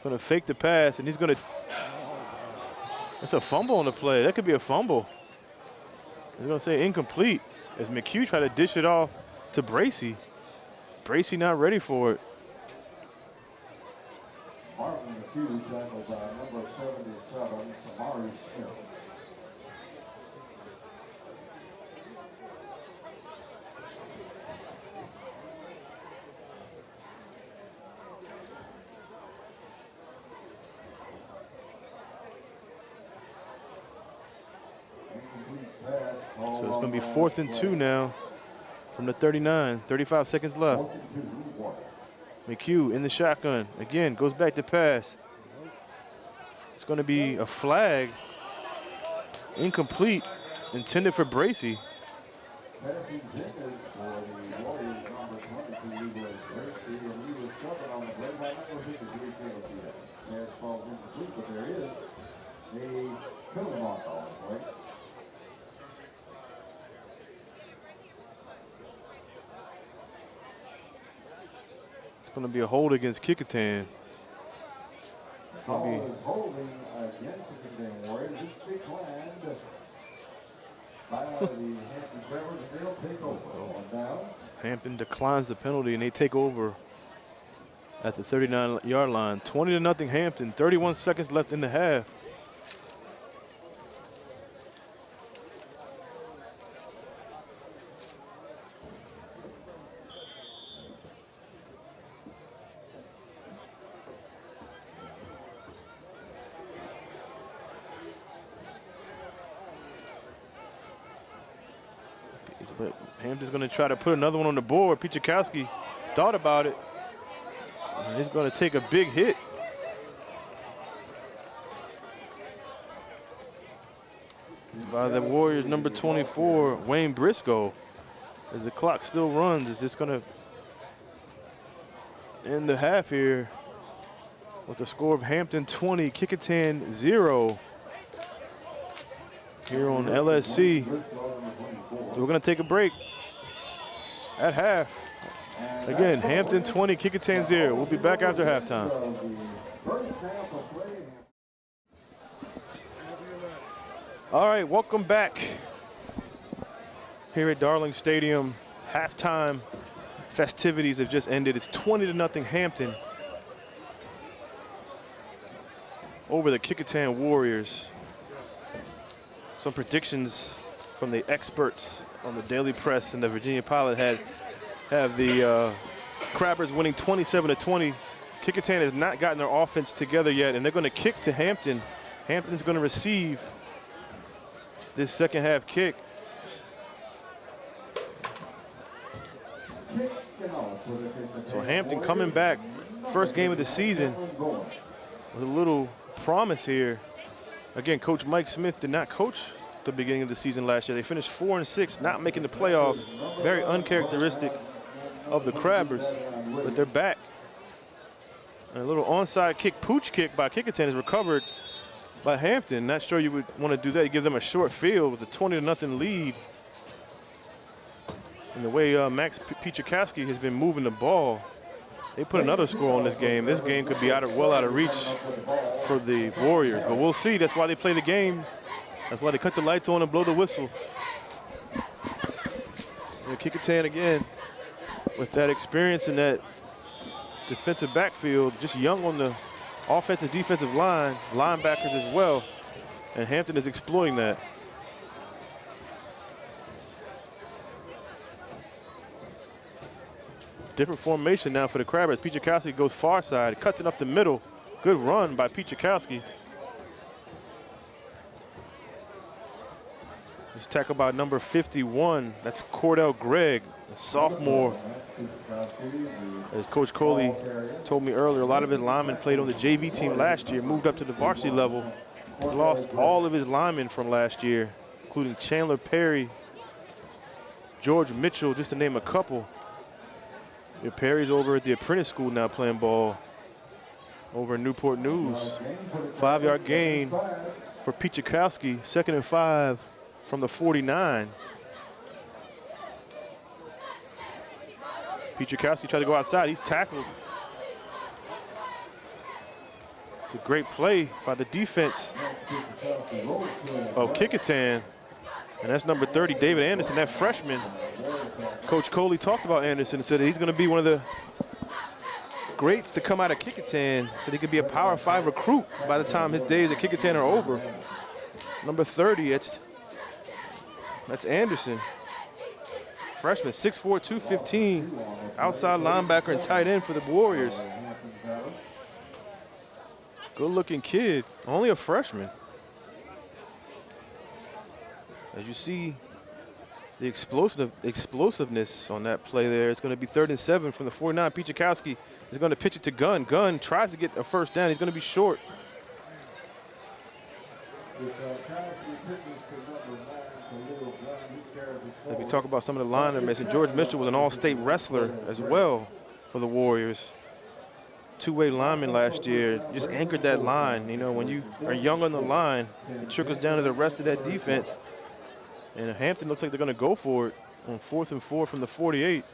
Gonna fake the pass, and he's gonna, that's a fumble on the play. That could be a fumble. He's gonna say incomplete as McHugh tried to dish it off to Bracy. Bracy not ready for it. Martin McHugh tackled by number 77, Samari Smith. So it's gonna be 4th and 2 now from the 39, 35 seconds left. McHugh in the shotgun. Again, goes back to pass. It's gonna be a flag. Incomplete, intended for Bracy. Passing intended for the Warriors number 22 was Bracy, and he was jumping on the play. I'm not going to hit the three penalty yet. Pass falls incomplete, but there is a penalty mark on the play. It's gonna be a hold against Kecoughtan. It's gonna be holding against the Kecoughtan Warriors. It's declined by the Hampton Crabers, and they'll take over on down. Hampton declines the penalty, and they take over at the 39-yard line. 20-0 Hampton. 31 seconds left in the half. But Hampton's going to try to put another one on the board. Pichakowski thought about it. And he's going to take a big hit. By the Warriors' number 24, Wayne Briscoe. As the clock still runs, it's just going to end the half here with the score of Hampton 20, Kecoughtan 0 here on LSC. So we're going to take a break at half. Again, Hampton 20, Kecoughtan 0. We'll be back after halftime. All right, welcome back here at Darling Stadium. Halftime festivities have just ended. It's 20-0 Hampton over the Kecoughtan Warriors. Some predictions from the experts on the Daily Press and the Virginia Pilot have the Crabbers winning 27-20. Kecoughtan has not gotten their offense together yet, and they're going to kick to Hampton. Hampton's going to receive this second half kick. So Hampton coming back, first game of the season with a little promise here. Again, Coach Mike Smith did not coach the beginning of the season last year. They finished 4-6, not making the playoffs. Very uncharacteristic of the Crabbers, but they're back. And a little onside kick, pooch kick by Kecoughtan is recovered by Hampton. Not sure you would want to do that. You give them a short field with a 20-0 lead. And the way Max Pichakowski has been moving the ball, they put another score on this game. This game could be well out of reach for the Warriors, but we'll see. That's why they play the game. That's why they cut the lights on and blow the whistle. And Kecoughtan again with that experience in that defensive backfield, just young on the offensive, defensive line, linebackers as well. And Hampton is exploiting that. Different formation now for the Crabbers. Pichakowski goes far side, cuts it up the middle. Good run by Pichakowski. He's tackled by number 51. That's Cordell Gregg, a sophomore. As Coach Coley told me earlier, a lot of his linemen played on the JV team last year, moved up to the varsity level. He lost all of his linemen from last year, including Chandler Perry, George Mitchell, just to name a couple. Perry's over at the apprentice school now playing ball over in Newport News. 5-yard gain for Pichakowski, 2nd and 5 from the 49. Pichakowski tried to go outside. He's tackled It's a great play by the defense of Kecoughtan. And that's number 30, David Anderson, that freshman. Coach Coley talked about Anderson and said that he's going to be one of the greats to come out of Kecoughtan. Said he could be a Power 5 recruit by the time his days at Kecoughtan are over. Number 30, that's Anderson. Freshman, 6'4", 215, outside linebacker and tight end for the Warriors. Good-looking kid, only a freshman. As you see the explosiveness on that play there, it's going to be 3rd and 7 from the 49. Football-Kecoughtan is going to pitch it to Gunn. Gunn tries to get a first down. He's going to be short. As we talk about some of the linemen, and George Mitchell was an all-state wrestler as well for the Warriors. Two-way lineman last year, just anchored that line. You know, when you are young on the line, it trickles down to the rest of that defense. And Hampton looks like they're going to go for it on 4th and 4 from the 48.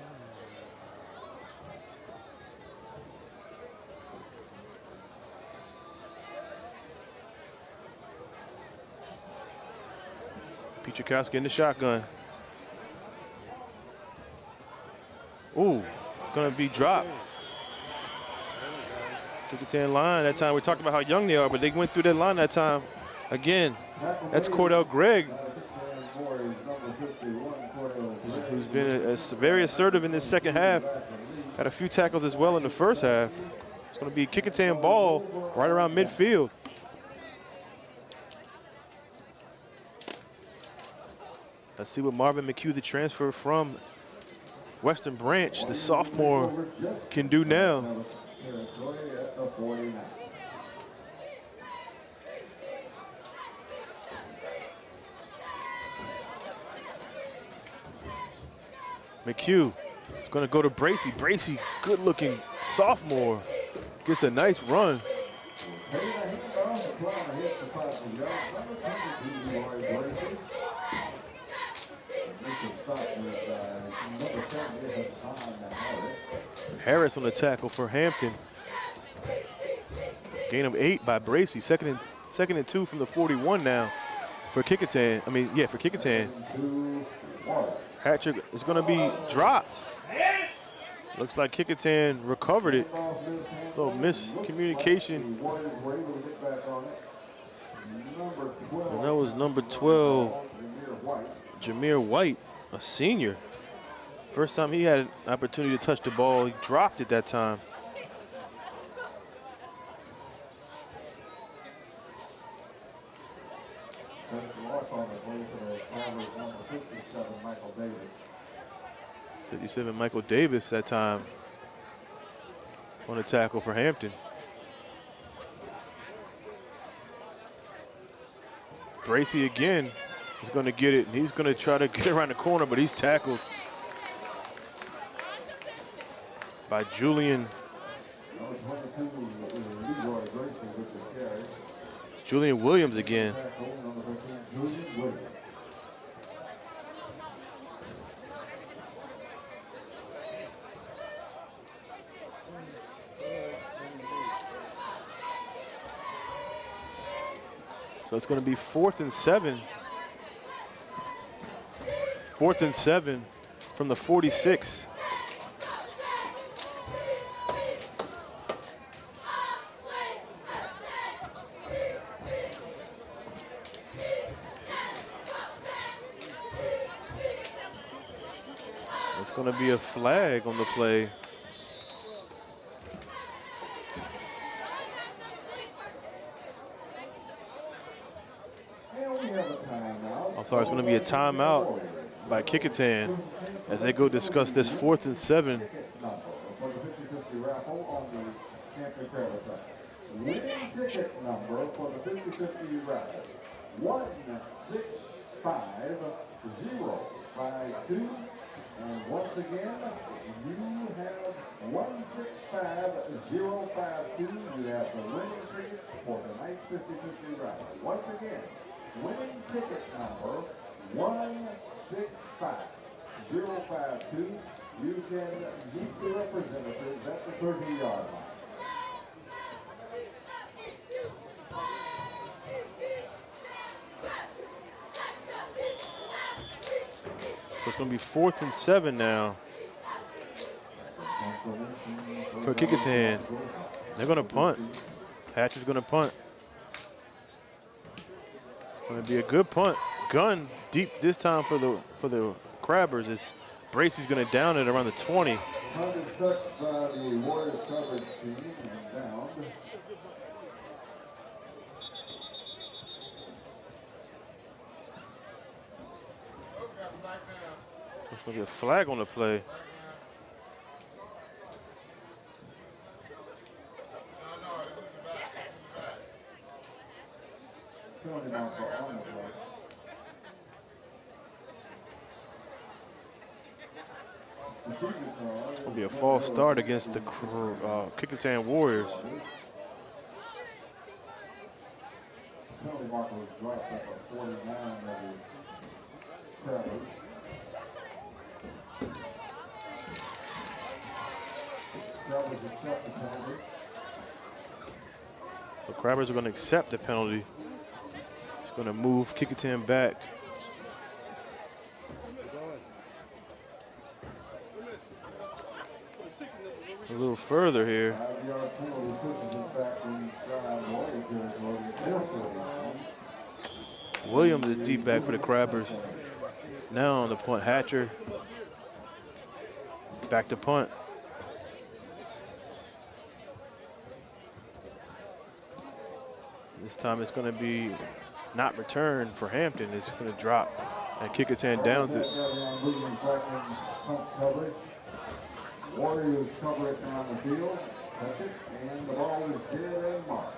Football-Kecoughtan in the shotgun. Ooh, going to be dropped. Kecoughtan line that time. We talked about how young they are, but they went through that line that time. Again, that's Cordell Gregg, who's been very assertive in this second half. Had a few tackles as well in the first half. It's going to be Kecoughtan ball right around midfield. Let's see what Marvin McHugh, the transfer from Western Branch, the sophomore, can do now. McHugh is going to go to Bracy. Bracy, good-looking sophomore, gets a nice run. Harris on the tackle for Hampton. Gain of 8 by Bracy. Second and 2 from the 41 now for Kecoughtan. For Kecoughtan. Hat trick is going to be dropped. Looks like Kecoughtan recovered it. Little miscommunication. And that was number 12, Jameer White, a senior. First time he had an opportunity to touch the ball, he dropped it that time. '57 Michael Davis that time on the tackle for Hampton. Bracy again is going to get it, and he's going to try to get around the corner, but he's tackled by Julian Williams again. So it's going to be 4th and 7. 4th and 7 from the 46. It's going to be a flag on the play. Sorry, it's going to be a timeout by Kecoughtan as they go discuss this 4th and 7. Winning ticket number for the 50-50 raffle, 165-052. And once again, you have 165-052. You have the winning ticket for tonight's 50-50 raffle. Once again, winning ticket number 165-052. You can meet the representatives at the 30-yard line. So it's going to be 4th and 7 now for Kecoughtan. They're going to punt. Hatcher's going to punt. It's going to be a good punt. Gun deep this time for the Crabbers. Is Bracey's going to down it around the 20. Punt is touched by the Warriors coverage team and down. There's going to be a flag on the play. It's going to be a false start against the Kecoughtan Warriors. Penalty marker was dropped at the 49 of the Crabbers. Crabbers accept the penalty. So Crabbers are going to accept the penalty. It's going to move Kecoughtan back. A little further here. Williams is deep back for the Crabbers. Now on the punt, Hatcher. Back to punt. This time it's going to be not returned for Hampton. It's going to drop and Kecoughtan downs it. Warriors cover it down the field, touch it, and the ball is dead and marked.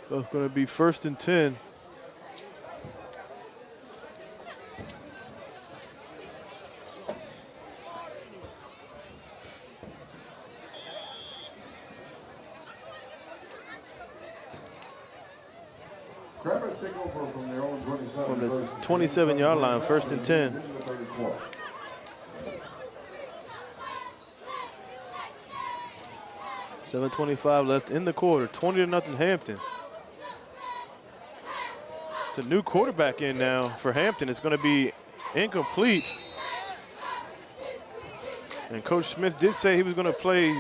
So it's going to be 1st and 10. From the 27-yard line, 1st and 10. $7:25 left in the quarter. 20-0 Hampton. It's a new quarterback in now for Hampton. It's going to be incomplete. And Coach Smith did say he was going to play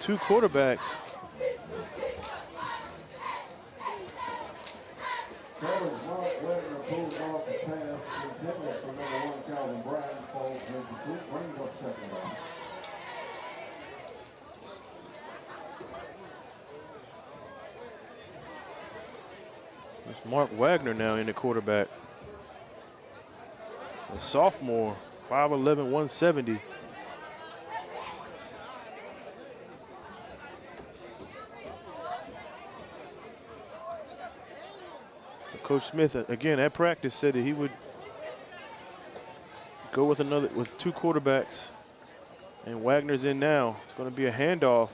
2 quarterbacks. It's Mark Wagner now in the quarterback. A sophomore, 5'11", 170. Coach Smith, again, at practice said that he would go with 2 quarterbacks. And Wagner's in now. It's going to be a handoff.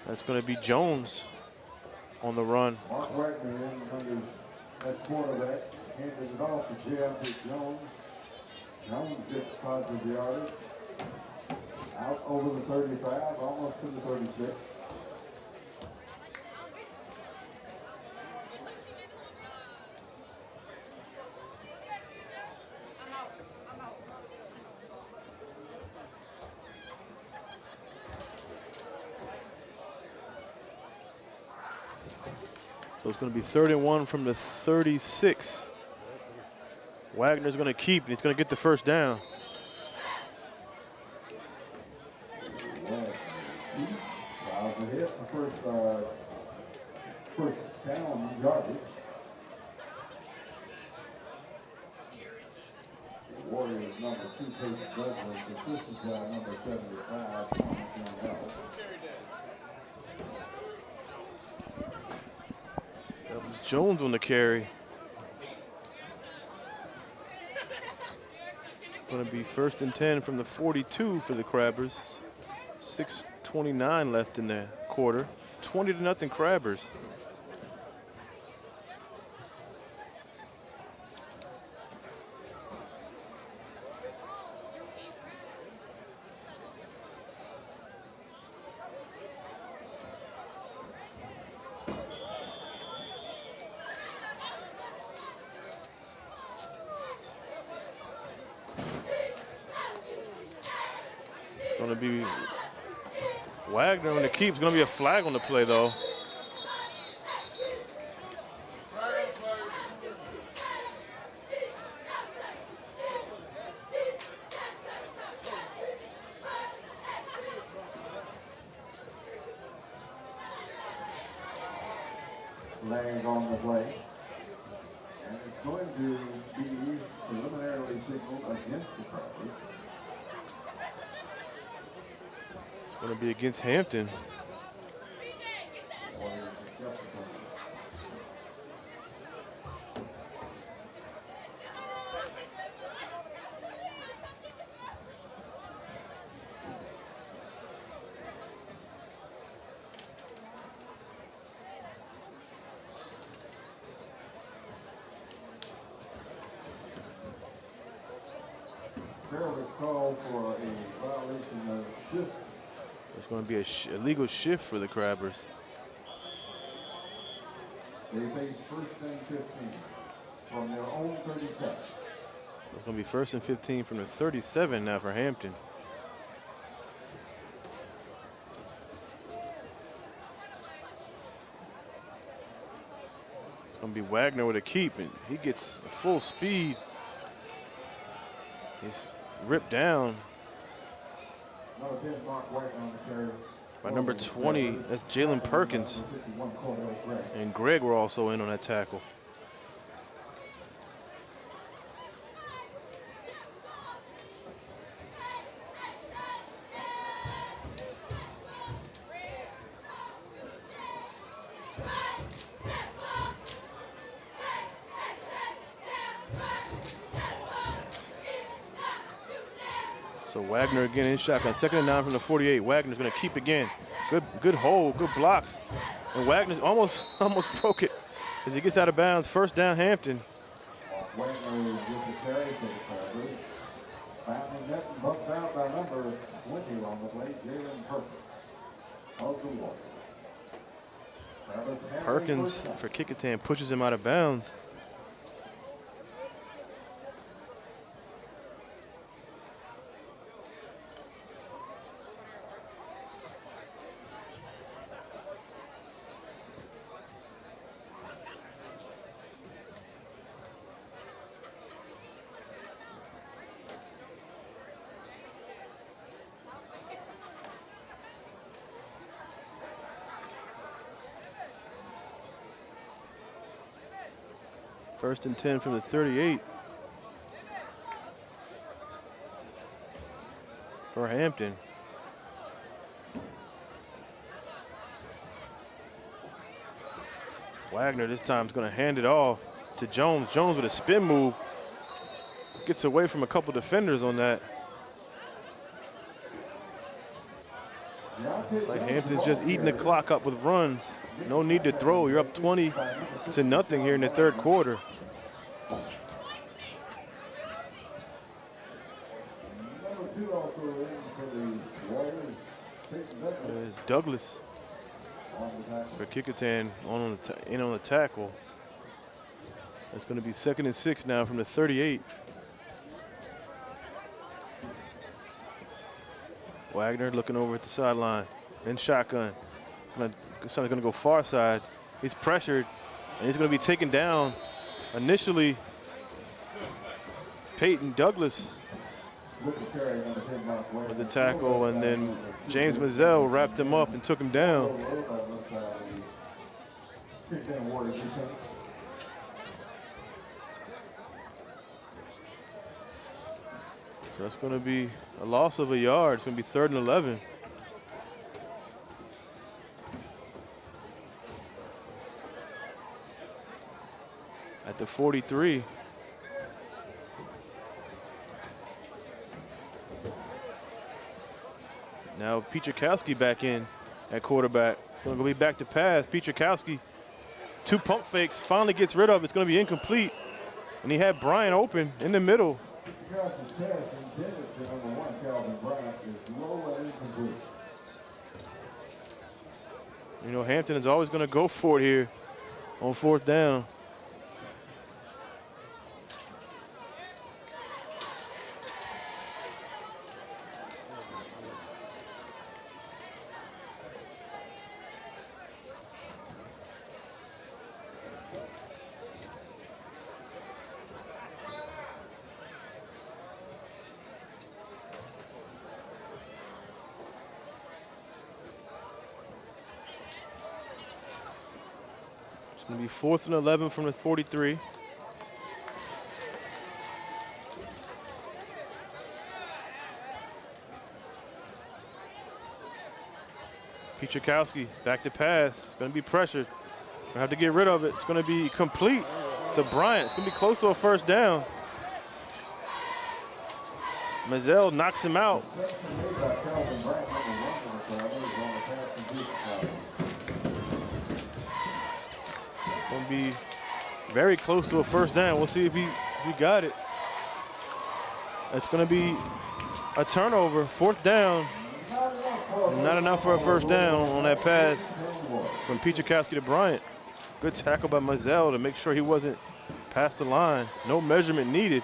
That's going to be Jones on the run. Mark Wagner in under that quarterback. Handed it off to Jones. Jones gets positive yardage. Out over the 35, almost to the 36. So it's going to be 3rd and 1 from the 36. Wagner's going to keep, and he's going to get the 1st down. First down yardage. The Warriors number 2 Peyton Douglas, assistant guy number 75, Thomas Young. That was Jones on the carry. Going to be 1st and 10 from the 42 for the Crabbers. 6:29 left in the quarter. 20-0 Crabbers. Going to be Wagner on the keep. It's going to be a flag on the play, though. Flag on the play. And it's going to be preliminarily signaled against the Crabbers. It's going to be against Hampton. There was called for a violation of shift. It's going to be a illegal shift for the Crabbers. They face first and 15 from their own 37. It's going to be first and 15 from the 37 now for Hampton. It's going to be Wagner with a keep, and he gets full speed. He's ripped down by number 20. That's Jalen Perkins. And Greg were also in on that tackle. So Wagner again in shotgun. 2nd and 9 from the 48. Wagner's going to keep again. Good hold, good blocks. And Wagner's almost broke it as he gets out of bounds. First down, Hampton. Wagner gets a carry for the Crabbers. Finally net and bumped out by number 20 on the play, Jalen Perkins of the Warriors. Perkins for Kecoughtan pushes him out of bounds. First and 10 from the 38 for Hampton. Wagner this time is going to hand it off to Jones. Jones with a spin move. Gets away from a couple defenders on that. It's like Hampton's just eating the clock up with runs. No need to throw. You're up 20-0 here in the 3rd quarter. There's Douglas for Kecoughtan on the tackle. That's going to be 2nd and 6 now from the 38. Wagner looking over at the sideline. In shotgun. Going to go far side. He's pressured, and he's going to be taken down. Initially, Peyton Douglas with the tackle, and then James Mazzell wrapped him up and took him down. That's going to be a loss of a yard. It's going to be 3rd and 11. At the 43. Now Pietrzakowski back in at quarterback. Going to be back to pass. Pietrzakowski, 2 pump fakes, finally gets rid of it. It's going to be incomplete. And he had Bryant open in the middle. You know, Hampton is always going to go for it here on 4th down. Gonna be 4th and 11 from the 43. Pichakowski back to pass. It's gonna be pressured. Gonna have to get rid of it. It's gonna be complete to Bryant. It's gonna be close to a first down. Mazzell knocks him out. Gonna be very close to a first down. We'll see if he got it. It's gonna be a turnover, 4th down. Not enough for a first down on that pass from Pichakowski to Bryant. Good tackle by Mazzell to make sure he wasn't past the line. No measurement needed.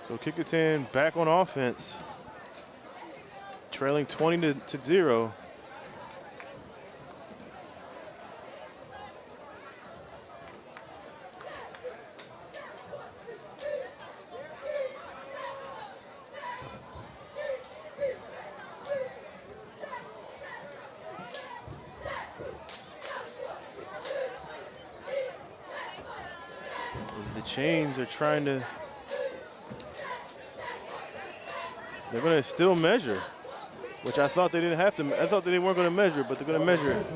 So Kecoughtan back on offense, trailing 20 to 0. The chains are trying to. They're going to still measure, which I thought they didn't have to. I thought they weren't going to measure, but they're going to measure it.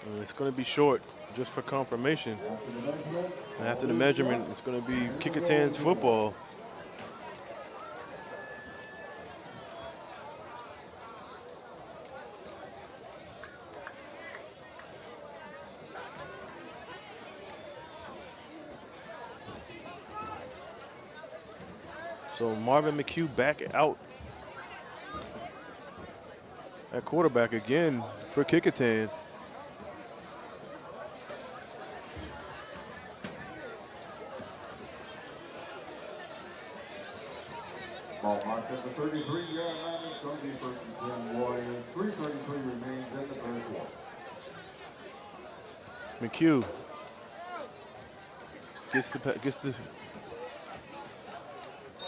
And it's going to be short. Just for confirmation. And after the measurement, it's going to be Kecoughtan's football. So Marvin McHugh back out at quarterback again for Kecoughtan. Ball marked at the 33-yard line. It's going to be 1st and 10 Warriors. 3:33 remains in the 3rd quarter. McHugh gets the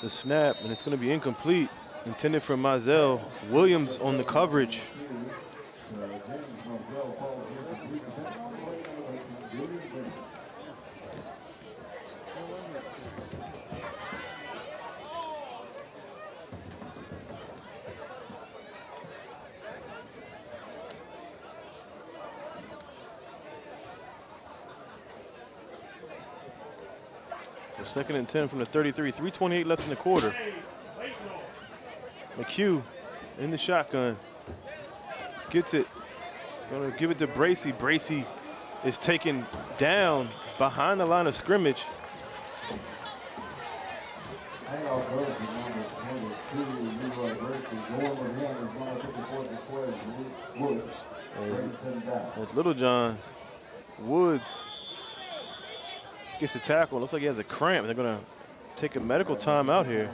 snap, and it's going to be incomplete. Intended for Mazzell. Williams on the coverage. So 2nd and 10 from the 33. 3:28 left in the quarter. McHugh in the shotgun. Gets it. Gonna give it to Bracy. Bracy is taken down behind the line of scrimmage. As Little John Woods gets the tackle. Looks like he has a cramp. They're gonna take a medical time out here.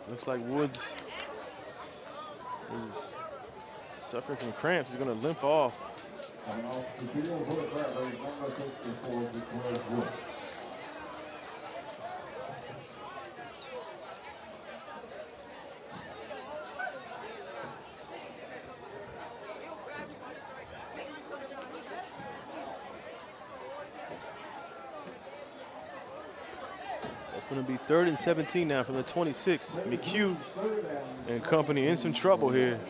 Looks like Woods is suffering from cramps. He's going to limp off. It's going to be 3rd and 17 now from the 26. McHugh and company in some trouble here.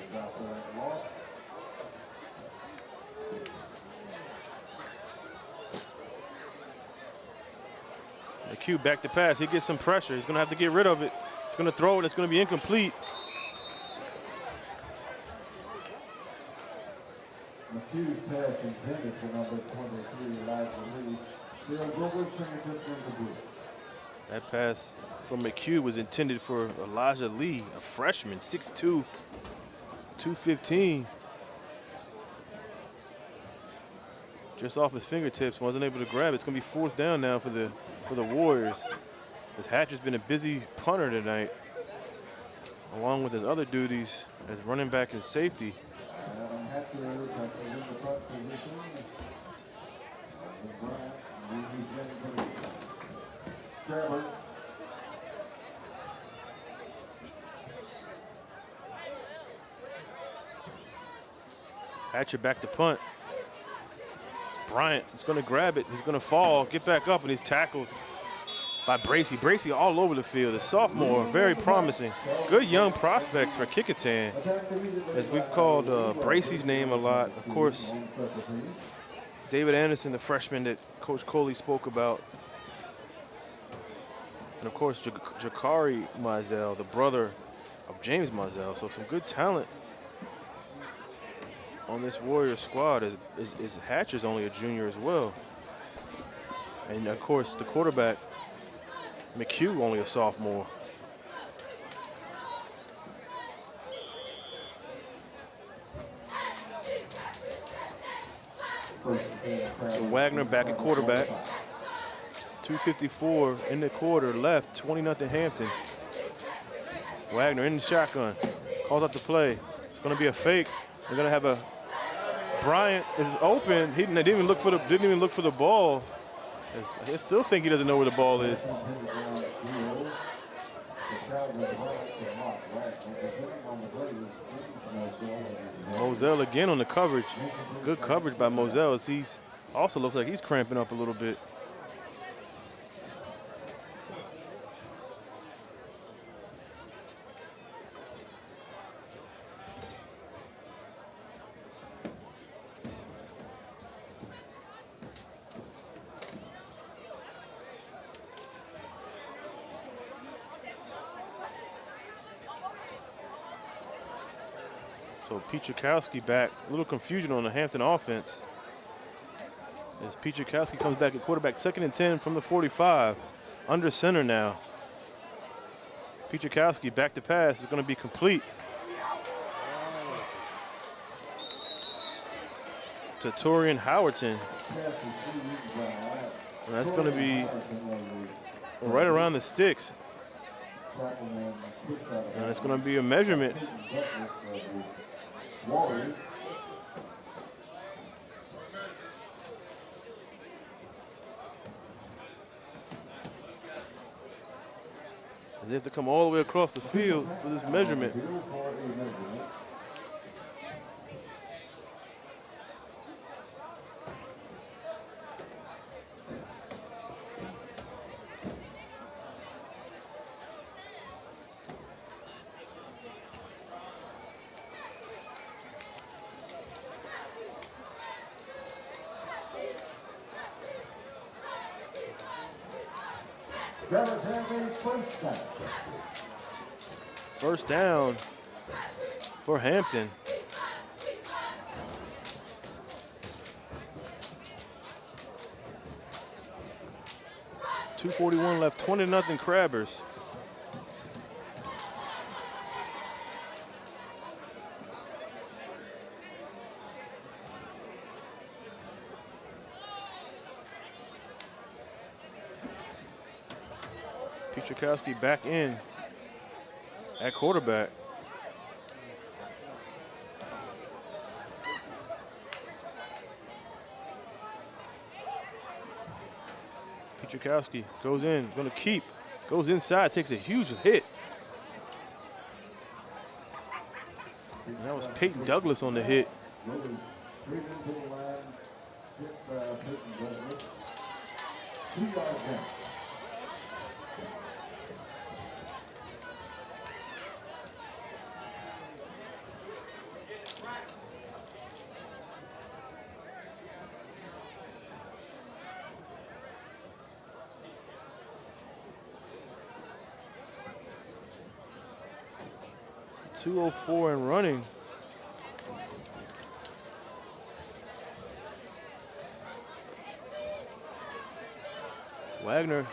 McHugh back to pass. He gets some pressure. He's going to have to get rid of it. He's going to throw it. It's going to be incomplete. McHugh's pass intended for number 23, Elijah Lee. Still Google fingertips in the booth. That pass from McHugh was intended for Elijah Lee, a freshman, 6'2", 215. Just off his fingertips, wasn't able to grab it. It's going to be 4th down now for the Warriors. As Hatcher's been a busy punter tonight, along with his other duties as running back and safety. Hatcher in the punt position. Trevor. Hatcher back to punt. Bryant is going to grab it. He's going to fall, get back up, and he's tackled by Bracy. Bracy all over the field. A sophomore, very promising. Good young prospects for Kecoughtan, as we've called Bracy's name a lot. Of course, David Anderson, the freshman that Coach Coley spoke about. And of course, Jakari Mizell, the brother of James Mizell. So some good talent on this Warriors squad. Is Hatcher's only a junior as well. And of course, the quarterback, McHugh, only a sophomore. So Wagner back at quarterback. 2:54 in the quarter left, 20-0 Hampton. Wagner in the shotgun, calls out the play. It's going to be a fake. They're going to have a Bryant is open. He didn't even look for the ball. I still think he doesn't know where the ball is. Moselle again on the coverage. Good coverage by Moselle, as he's also looks like he's cramping up a little bit. So Piechakowski back. A little confusion on the Hampton offense, as Piechakowski comes back at quarterback, 2nd and 10 from the 45. Under center now. Piechakowski back to pass is going to be complete to Torian Howerton. And that's going to be right around the sticks. And it's going to be a measurement. They have to come all the way across the field for this measurement. First down for Hampton. .241 left, 20-0 Crabbers. Piechakowski back in at quarterback. Piechakowski goes in, going to keep, goes inside, takes a huge hit. And that was Peyton Douglas on the hit. 2:04 and running. Wagner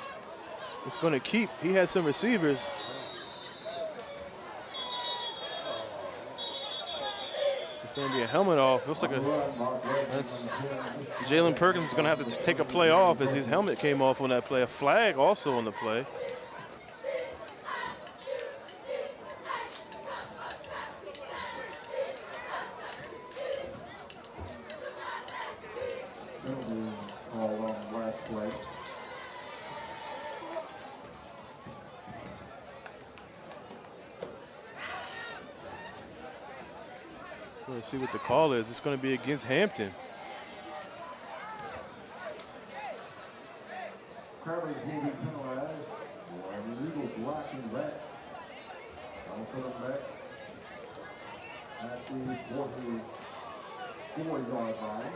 is going to keep. He had some receivers. It's going to be a helmet off. Looks like Jalen Perkins is going to have to take a play off as his helmet came off on that play. A flag also on the play. Let's see what the call is. It's going to be against Hampton. Crowder's will be penalized for an illegal blocking back. I'll put him back at the 40-yard line.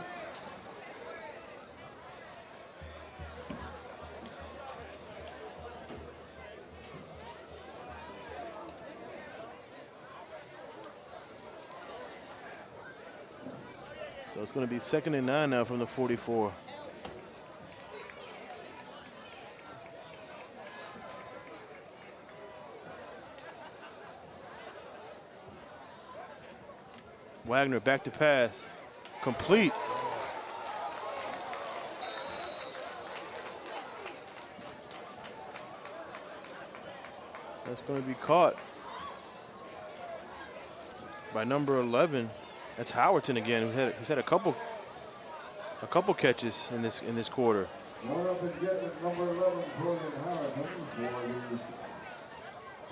So it's going to be 2nd and 9 now from the 44. Wagner back to pass. Complete. That's going to be caught by number 11. That's Howerton again, who's had a couple catches in this quarter. Going up and getting number 11, William Howerton for the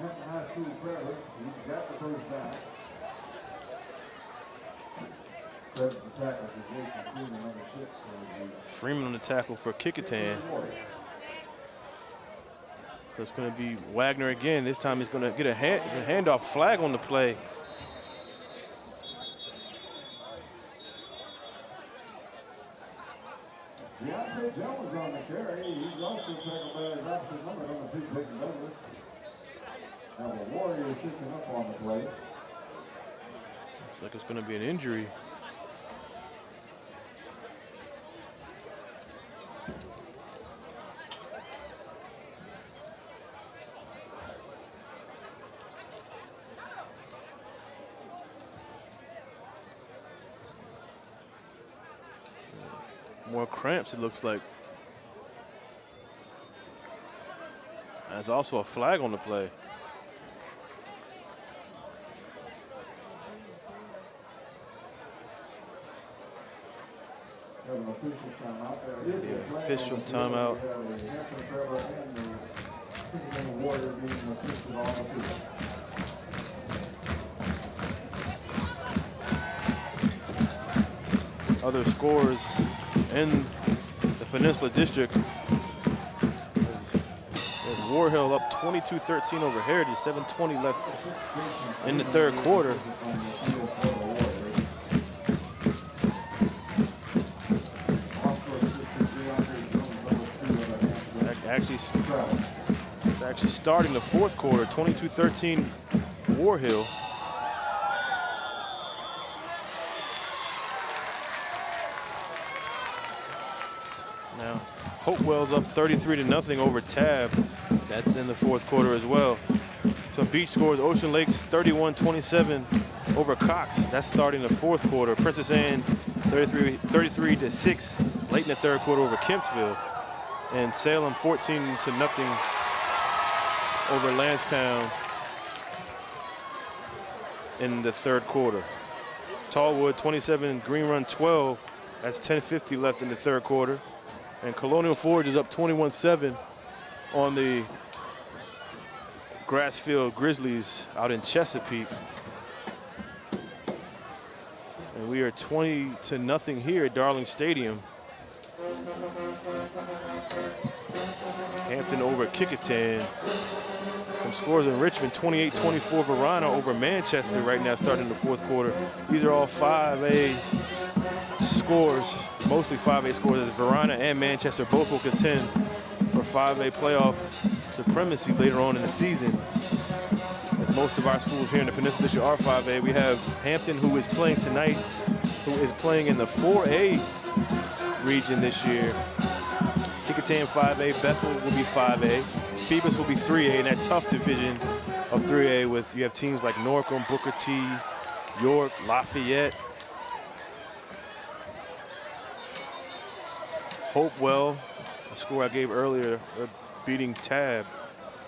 Hampton High School Crowder. He's got the first down. Credit the tackle for Jason Freeman, number 6. Freeman on the tackle for Kecoughtan. So it's going to be Wagner again. This time he's going to get a handoff flag on the play. Deontay Jones on the carry. He's also tackled by his opposite number, number 2, Peyton Douglas. Now the Warriors shifting up on the play. Looks like it's going to be an injury. More cramps, it looks like. There's also a flag on the play. The official timeout. Other scores in the Peninsula District. Warhill up 22-13 over Heritage, 7:20 left in the third quarter. It's actually starting the fourth quarter, 22-13 Warhill. Now, Hopewell's up 33-0 over Tab. That's in the fourth quarter as well. Some beach scores: Ocean Lakes 31-27 over Cox. That's starting the fourth quarter. Princess Anne 33-6 late in the third quarter over Kempsville. And Salem 14-0 over Lansdowne in the third quarter. Tallwood 27, Green Run 12. That's 10:50 left in the third quarter. And Colonial Forge is up 21-7 on the Grassfield Grizzlies out in Chesapeake. And we are 20-0 here at Darling Stadium. Hampton over Kecoughtan. Some scores in Richmond: 28-24 Verona over Manchester right now starting the fourth quarter. These are all 5A scores, mostly 5A scores, as Verona and Manchester both will contend for 5A playoff supremacy later on in the season. As most of our schools here in the Peninsula District are 5A, we have Hampton, who is playing tonight, who is playing in the 4A region this year. Kecoughtan 5A, Bethel will be 5A, Phoebus will be 3A in that tough division of 3A with you have teams like Norcom, Booker T, York, Lafayette, Hopewell, a score I gave earlier, they're beating Tab.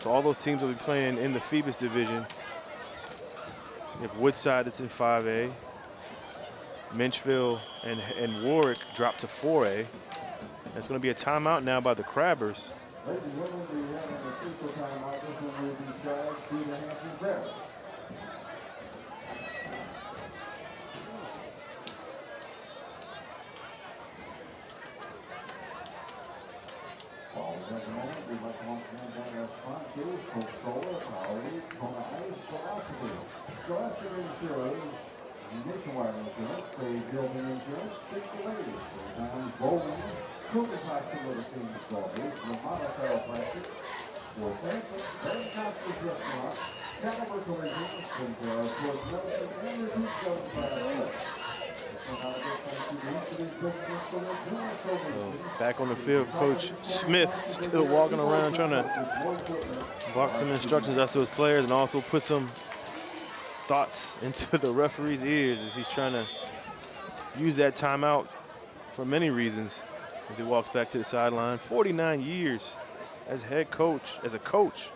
So all those teams will be playing in the Phoebus division. You have Woodside that's in 5A. Minchville and Warwick dropped to 4A. That's going to be a timeout now by the Crabbers. Ladies and gentlemen, we have an official timeout. This one will be charged to the Hampton Crabbers. Following that moment, we'd like to once again thank our sponsors, Coca-Cola, Powerade, Kona Ice, Philosophy, Celestial Insurance, Nationwide Insurance, Bay Building Insurance, Chick-fil-A, Times Bowling, Children's Hospital of the King's Strawberries, Ramada Chiropractic, for Franklin, Ben Costas Restaurant, Caliber Collision, Sinclair Sports Medicine, and Reduce Service by ourselves. Back on the field, Coach Smith still walking around trying to bark some instructions out to his players and also put some thoughts into the referee's ears as he's trying to use that timeout for many reasons as he walks back to the sideline. 49 years as head coach, as a coach.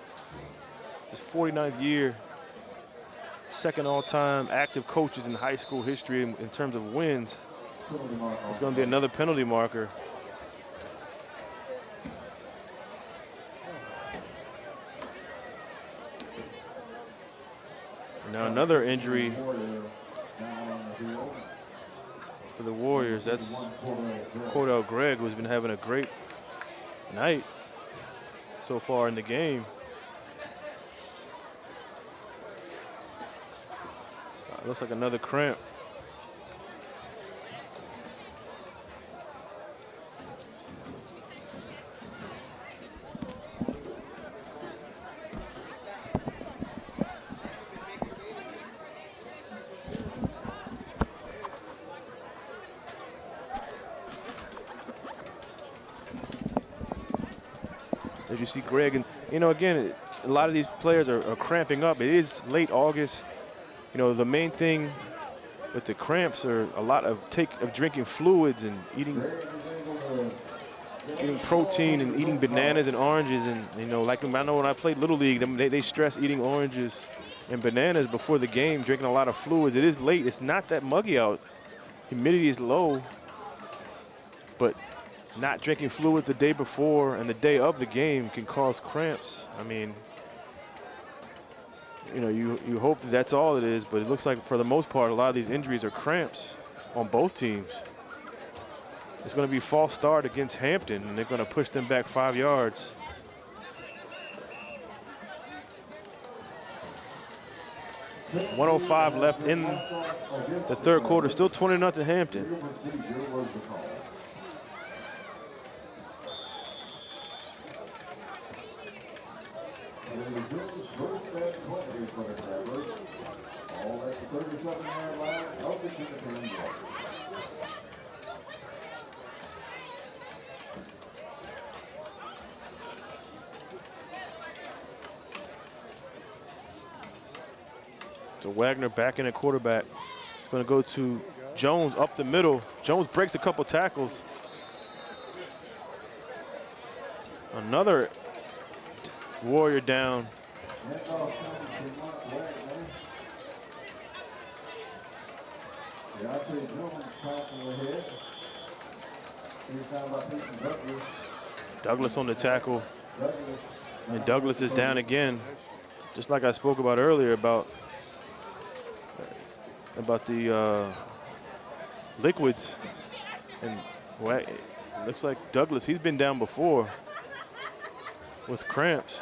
His 49th year. Second all-time active coaches in high school history in terms of wins. It's going to be another penalty marker. Now another injury for the Warriors. That's Cordell Gregg, who's been having a great night so far in the game. Looks like another cramp. As you see Greg, and you know, again, a lot of these players are cramping up. It is late August. You know, the main thing with the cramps are a lot of drinking fluids and eating protein and eating bananas and oranges. And, you know, like I know when I played Little League, they stress eating oranges and bananas before the game, drinking a lot of fluids. It is late. It's not that muggy out. Humidity is low. But not drinking fluids the day before and the day of the game can cause cramps. I mean, you know, you hope that that's all it is, but it looks like for the most part, a lot of these injuries are cramps on both teams. It's going to be false start against Hampton, and they're going to push them back 5 yards. .105 left in the third quarter. Still 20-0 Hampton. So Wagner back in at quarterback. It's going to go to Jones up the middle. Jones breaks a couple tackles. Another Warrior down. Douglas on the tackle. And Douglas is down again. Just like I spoke about earlier about the liquids. And it looks like Douglas, he's been down before with cramps.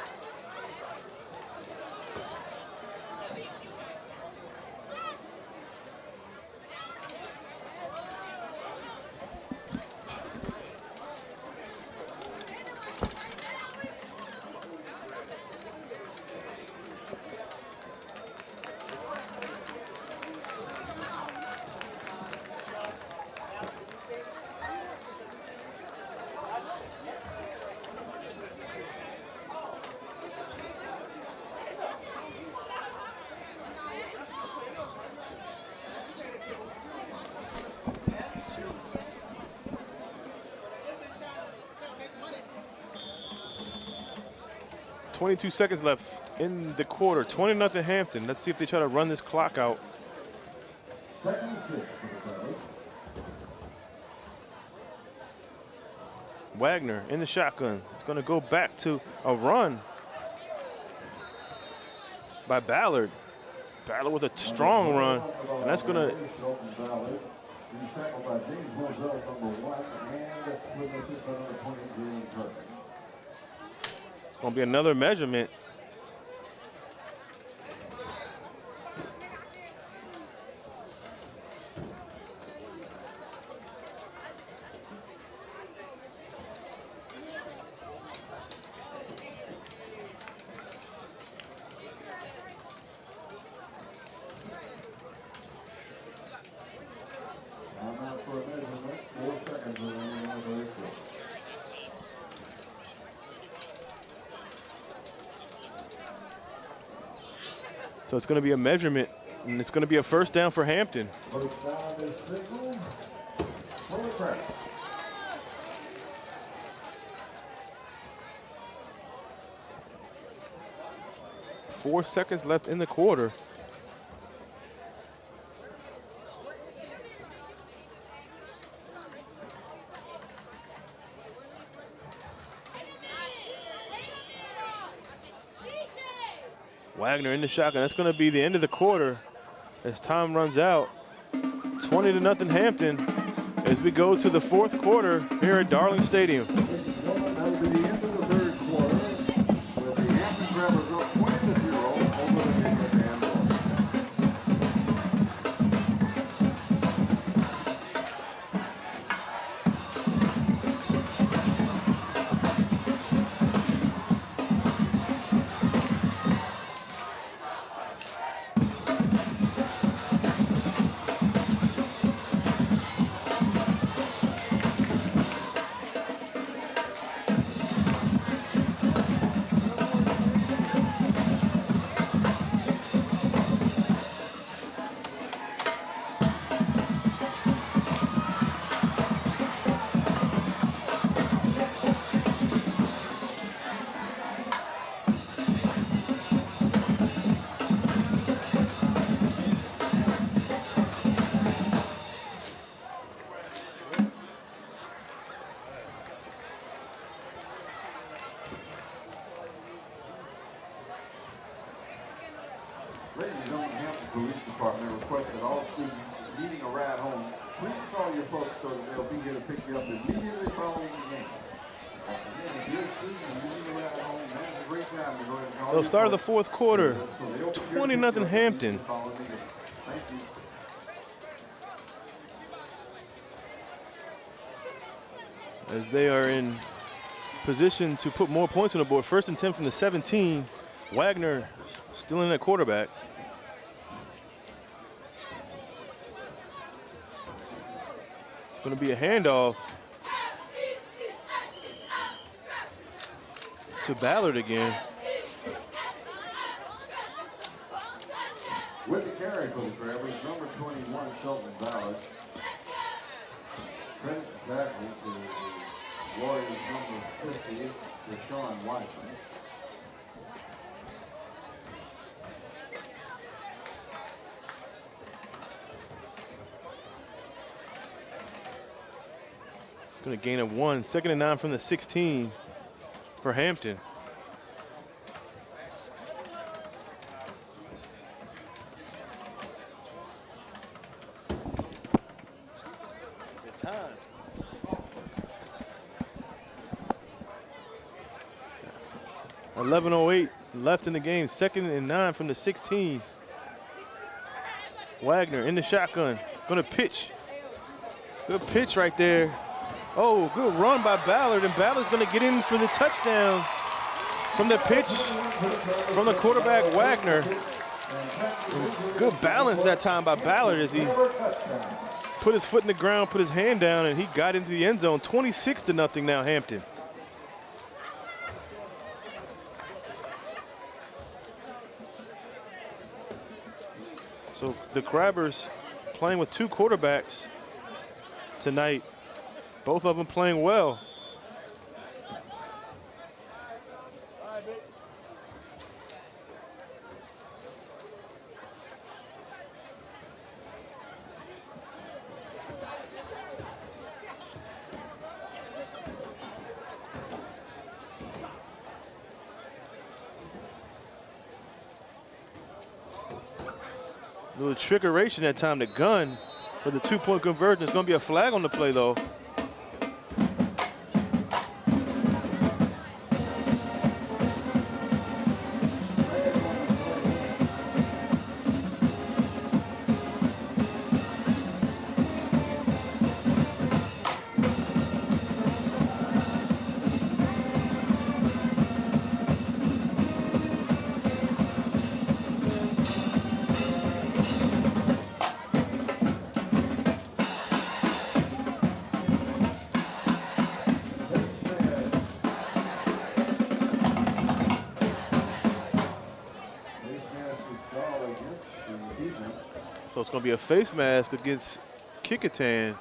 22 seconds left in the quarter. 20-0 Hampton. Let's see if they try to run this clock out. Wagner in the shotgun. It's going to go back to a run by Ballard. Ballard with a strong run, and that's going to be another measurement. So it's going to be a measurement, and it's going to be a first down for Hampton. First down is signal for the Crabs. 4 seconds left in the quarter. Wagner in the shotgun. That's going to be the end of the quarter as time runs out. 20-0 Hampton as we go to the fourth quarter here at Darling Stadium. That'll be the end of the third quarter with the Hampton Crabbers up 20-0 over the Kecoughtan Warriors. Ladies and gentlemen, the Hampton Police Department requests that all students needing a ride home, please call your folks so that they'll be here to pick you up immediately following the game. Again, if you're a student and you need a ride home, now's a great time to go ahead and call So your start of the folks. fourth quarter, So they'll be here to pick you 20-0 up Hampton. immediately following the game. Thank you. As they are in position to put more points on the board. 1st and 10 from the 17. Wagner still in at quarterback. It's going to be a handoff to Ballard again. With the carry for the Crabbers, number 21, Shelton Ballard. Credit tackle to the Warriors, number 50, Deshaun Whiteman. Going to gain a 1. 2nd and 9 from the 16 for Hampton. The time. .11:08 left in the game. 2nd and 9 from the 16. Wagner in the shotgun. Going to pitch. Good pitch right there. Oh, good run by Ballard, and Ballard's going to get in for the touchdown from the pitch from the quarterback, Wagner. Good balance that time by Ballard as he put his foot in the ground, put his hand down, and he got into the end zone. 26-0 now, Hampton. So the Crabbers playing with 2 quarterbacks tonight. Both of them playing well. little trickeration that time. The gun for the two-point conversion. It's going to be a flag on the play, though. So it's going to be a face mask against Kecoughtan.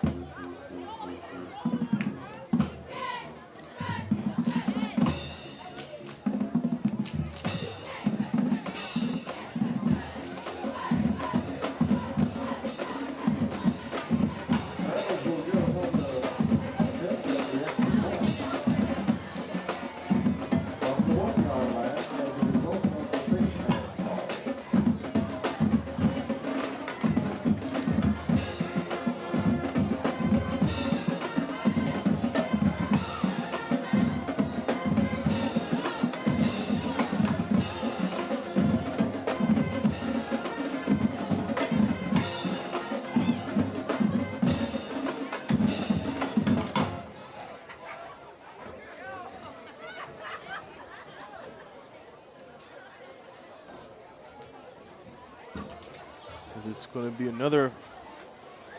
It's going to be another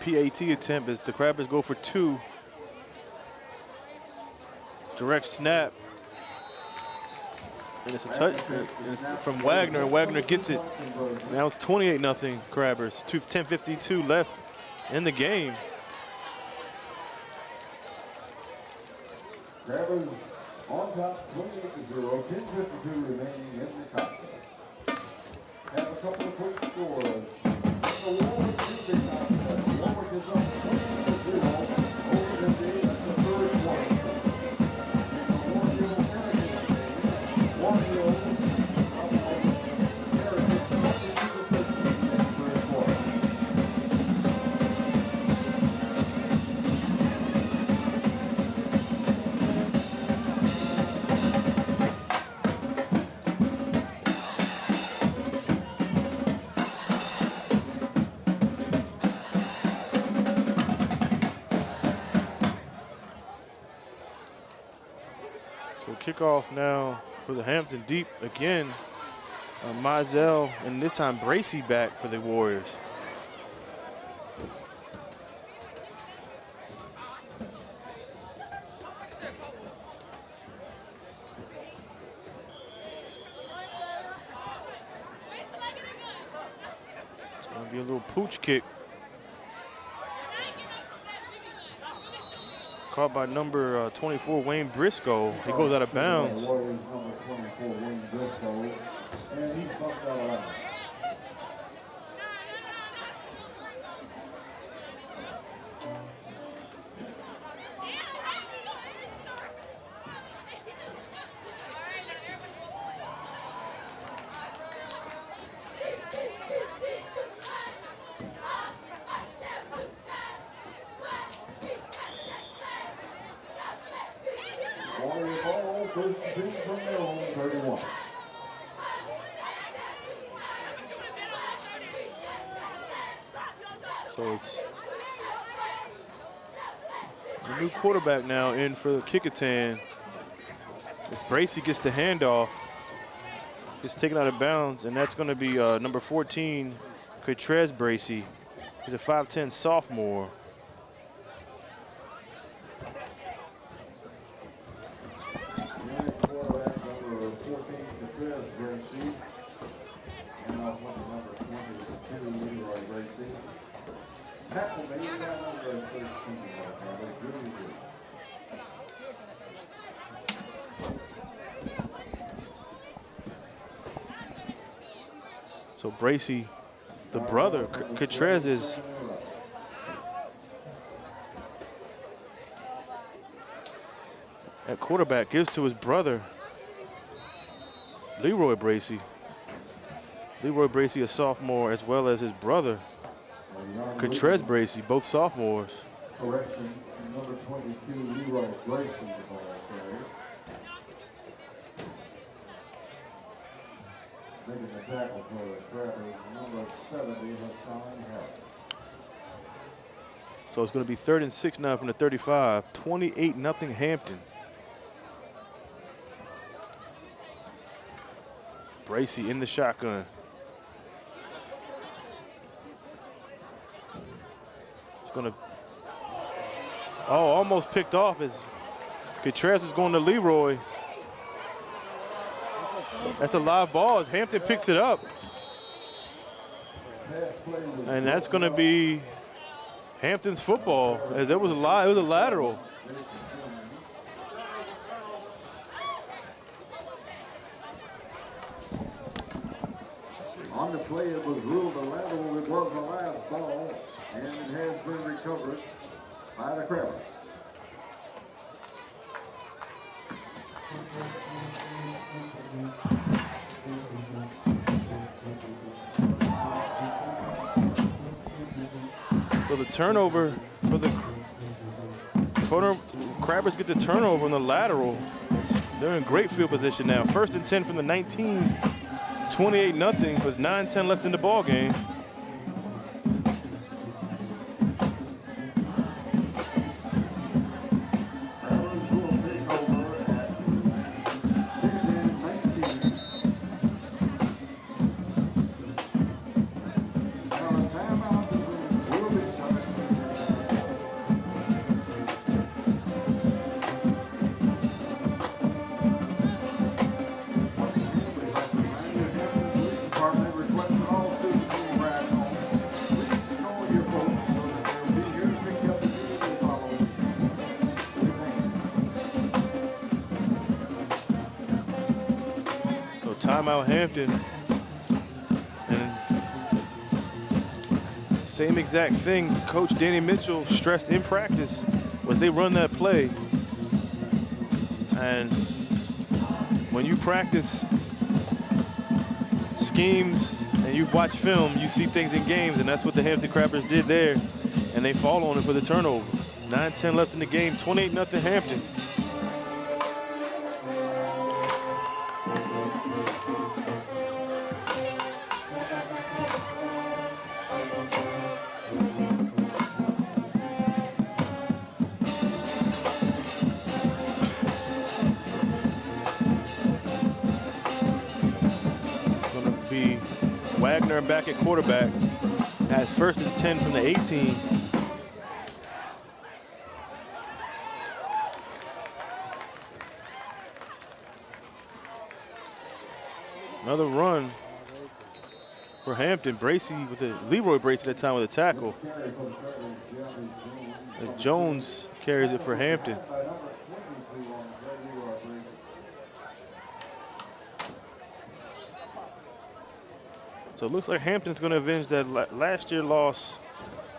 PAT attempt as the Crabbers go for two. Direct snap. And it's a touch it's from Wagner, and Wagner gets it. Now it's 28-0 Crabbers. 10:52 left in the game. Crabbers on top, 28-0, 10:52 remaining in the contest. Have a couple of quick scores. The Warwick is up 20-0 over the day. That's the third one. Kickoff now for the Hampton deep again. Mizell and this time Bracey back for the Warriors. It's going to be a little pooch kick. Caught by number 24, Wayne Briscoe. He goes out of bounds. Warriors number 24, Wayne Briscoe, and he's bumped out of bounds. Warrior ball, first and 10 from their own 31. So it's the new quarterback now in for Kecoughtan. If Bracey gets the handoff, gets taken out of bounds, and that's going to be number 14, Quatrez Bracey. He's a 5'10" sophomore. So Bracey, the brother, Quatrez is at quarterback, gives to his brother, Leroy Bracey. Leroy Bracy, a sophomore, as well as his brother, Catrez Bracy, both sophomores. Correction, number 22, Leroy Grayson, the ball carrier. Making the tackle for the Crabbers, number 70, Hassan Harris. So it's going to be 3rd and 6 now from the 35. 28-0 Hampton. Bracy in the shotgun. It's going to, almost picked off as Catrez is going to Leroy. That's a live ball as Hampton picks it up. And that's going to be Hampton's football, as it was a lateral. On the play, it was ruled a lateral. It was a live ball, and it has been recovered by the Crabbers. So the turnover for the Crabbers get the turnover on the lateral. They're in great field position now. 1st and 10 from the 19. 28-0 with 9:10 left in the ball game. Timeout Hampton, and same exact thing Coach Danny Mitchell stressed in practice was they run that play. And when you practice schemes and you watch film, you see things in games, and that's what the Hampton Crabbers did there, and they fall on it for the turnover. 9:10 left in the game, 28-0 Hampton. Wagner back at quarterback. Has 1st and 10 from the 18. Another run for Hampton. Bracy with a Leroy Bracy that time with a tackle. Jones carries it for Hampton. So it looks like Hampton's going to avenge that last year loss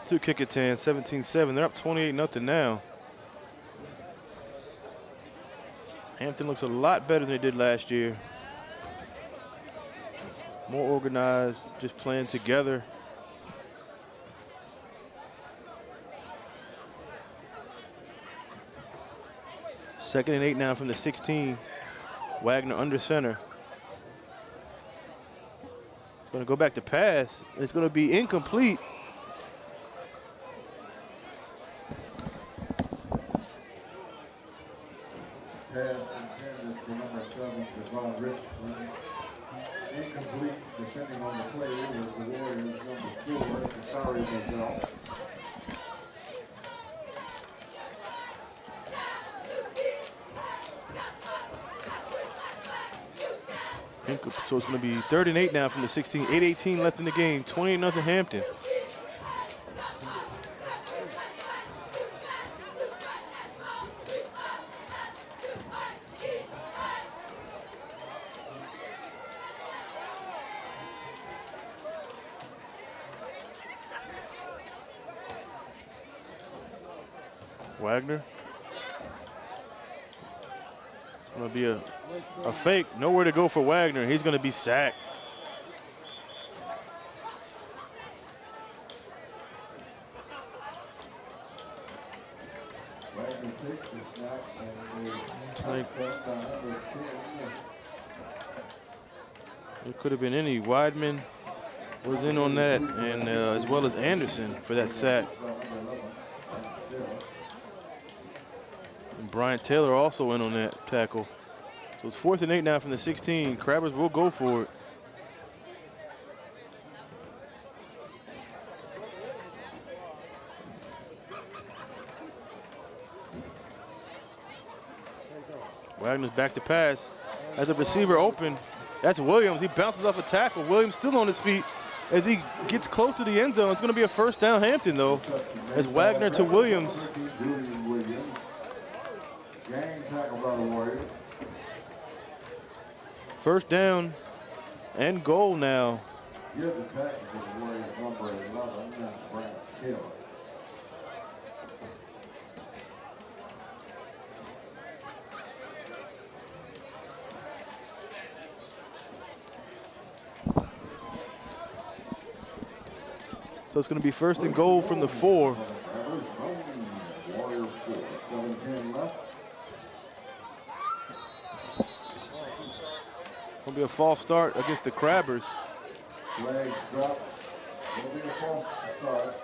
to Kecoughtan, 17-7. They're up 28-0 now. Hampton looks a lot better than they did last year. More organized, just playing together. Second and 8 now from the 16. Wagner under center. Going to go back to pass. It's going to be incomplete. Pass intended for number 7, Devon Richardson. Incomplete, depending on the play, was the Warriors number 4, Sorry Gazelle. So it's going to be 3rd and 8 now from the 16. 8:18 left in the game. 28-0 Hampton. Wagner. It's going to be a fake. Nowhere to go for Wagner. He's going to be sacked. It's like it could have been any. Weidman was in on that, and as well as Anderson for that sack. And Bryant Taylor also in on that tackle. So it's 4th and 8 now from the 16. Crabbers will go for it. Wagner's back to pass. As a receiver open, that's Williams. He bounces off a tackle. Williams still on his feet as he gets close to the end zone. It's going to be a first down Hampton, though, as Wagner to Williams. First down and goal now. So it's going to be first and goal from the 4. Going to be a false start against the Crabbers. Legs drop. Will be a false start.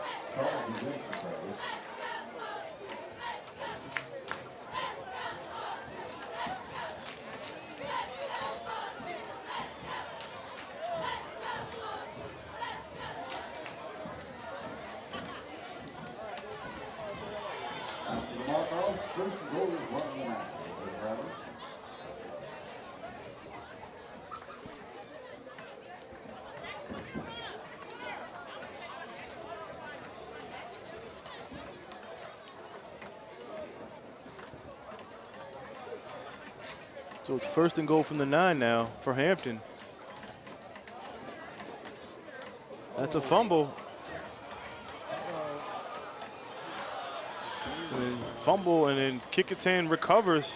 So it's first and goal from the 9 now for Hampton. That's a fumble. And then fumble, and then Kecoughtan recovers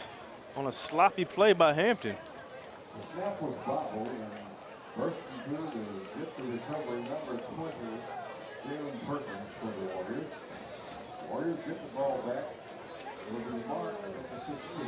on a sloppy play by Hampton. The snap was bobbled, and first and good to get the recovery, number 20, Jalen Perkins for the Warriors. Warriors get the ball back. It will be marked at the 16.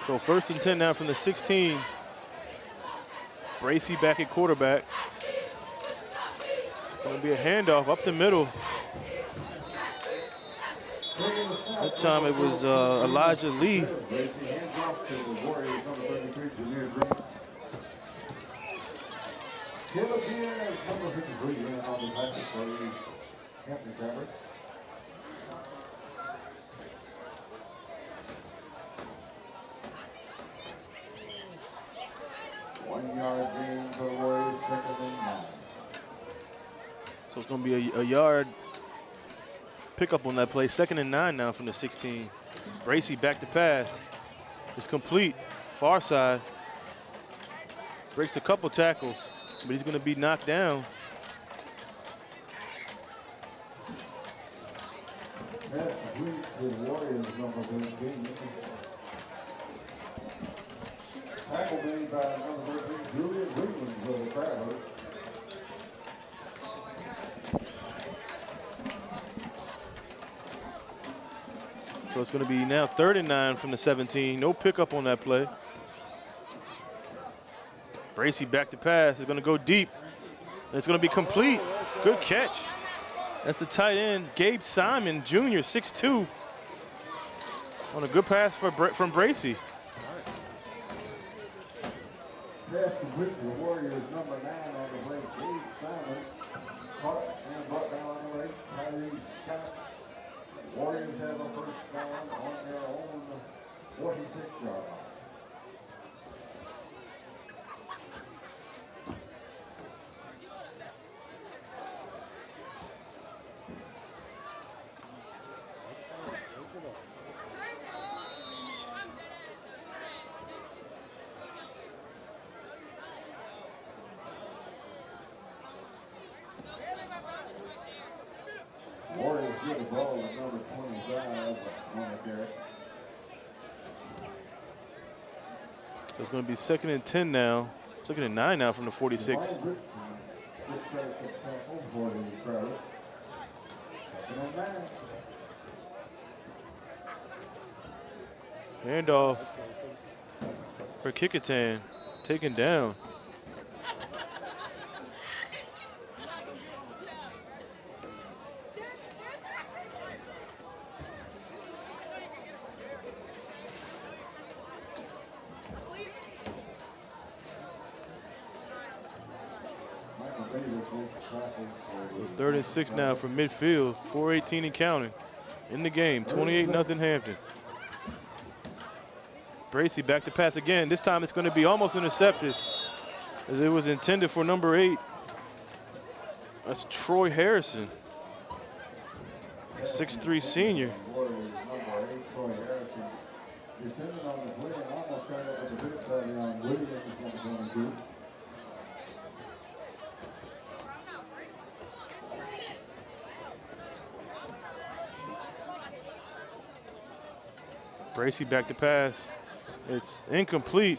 So first and 10 now from the 16. Bracy back at quarterback. Going to be a handoff up the middle. That time it was Elijah Lee. So it's going to be a yard pickup on that play. 2nd and 9 now from the 16. Bracy back to pass. It's complete. Far side. Breaks a couple tackles, but he's going to be knocked down. Tackle made by number 13, Julian Williams of the Crabbers. So it's going to be now 3rd and 9 from the 17. No pickup on that play. Bracy back to pass. Is going to go deep. It's going to be complete. Good catch. That's the tight end, Gabe Simon Jr., 6'2", on a good pass from Bracy. Pass to Whitney, the Warriors, number 9 on the play. Gabe Simon caught and brought down on the way. Tyree Scott. Warriors have a first down on their own 46-yard line. get the ball with number 25 on the carry. So it's going to be 2nd and 10 now. 2nd and 9 now from the 46. Handoff for Kecoughtan, taken down. So 3rd and 6 now from midfield, 4:18 and counting in the game, 28-0 Hampton. Bracy back to pass again. This time it's going to be almost intercepted as it was intended for number 8. That's Troy Harrison, 6'3" senior. Bracy back to pass. It's incomplete.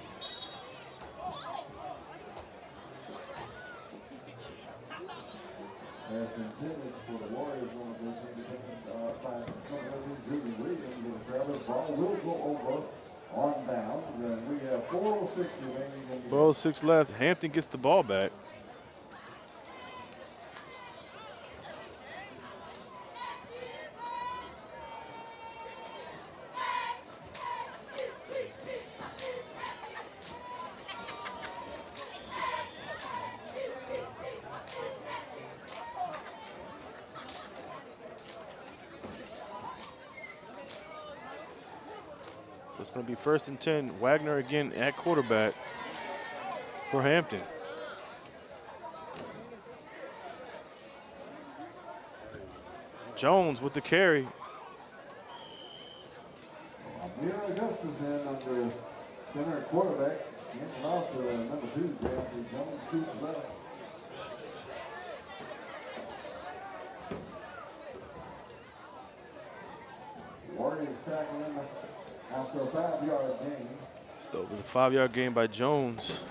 Ball 6 left. Hampton gets the ball back. It's going to be 1st and 10. Wagner again at quarterback for Hampton. Jones with the carry. Mira Augustus in under center quarterback. And off to number 2, Jones shoots left. Warriors tackling after a 5-yard gain. So it was a 5-yard gain by Jones.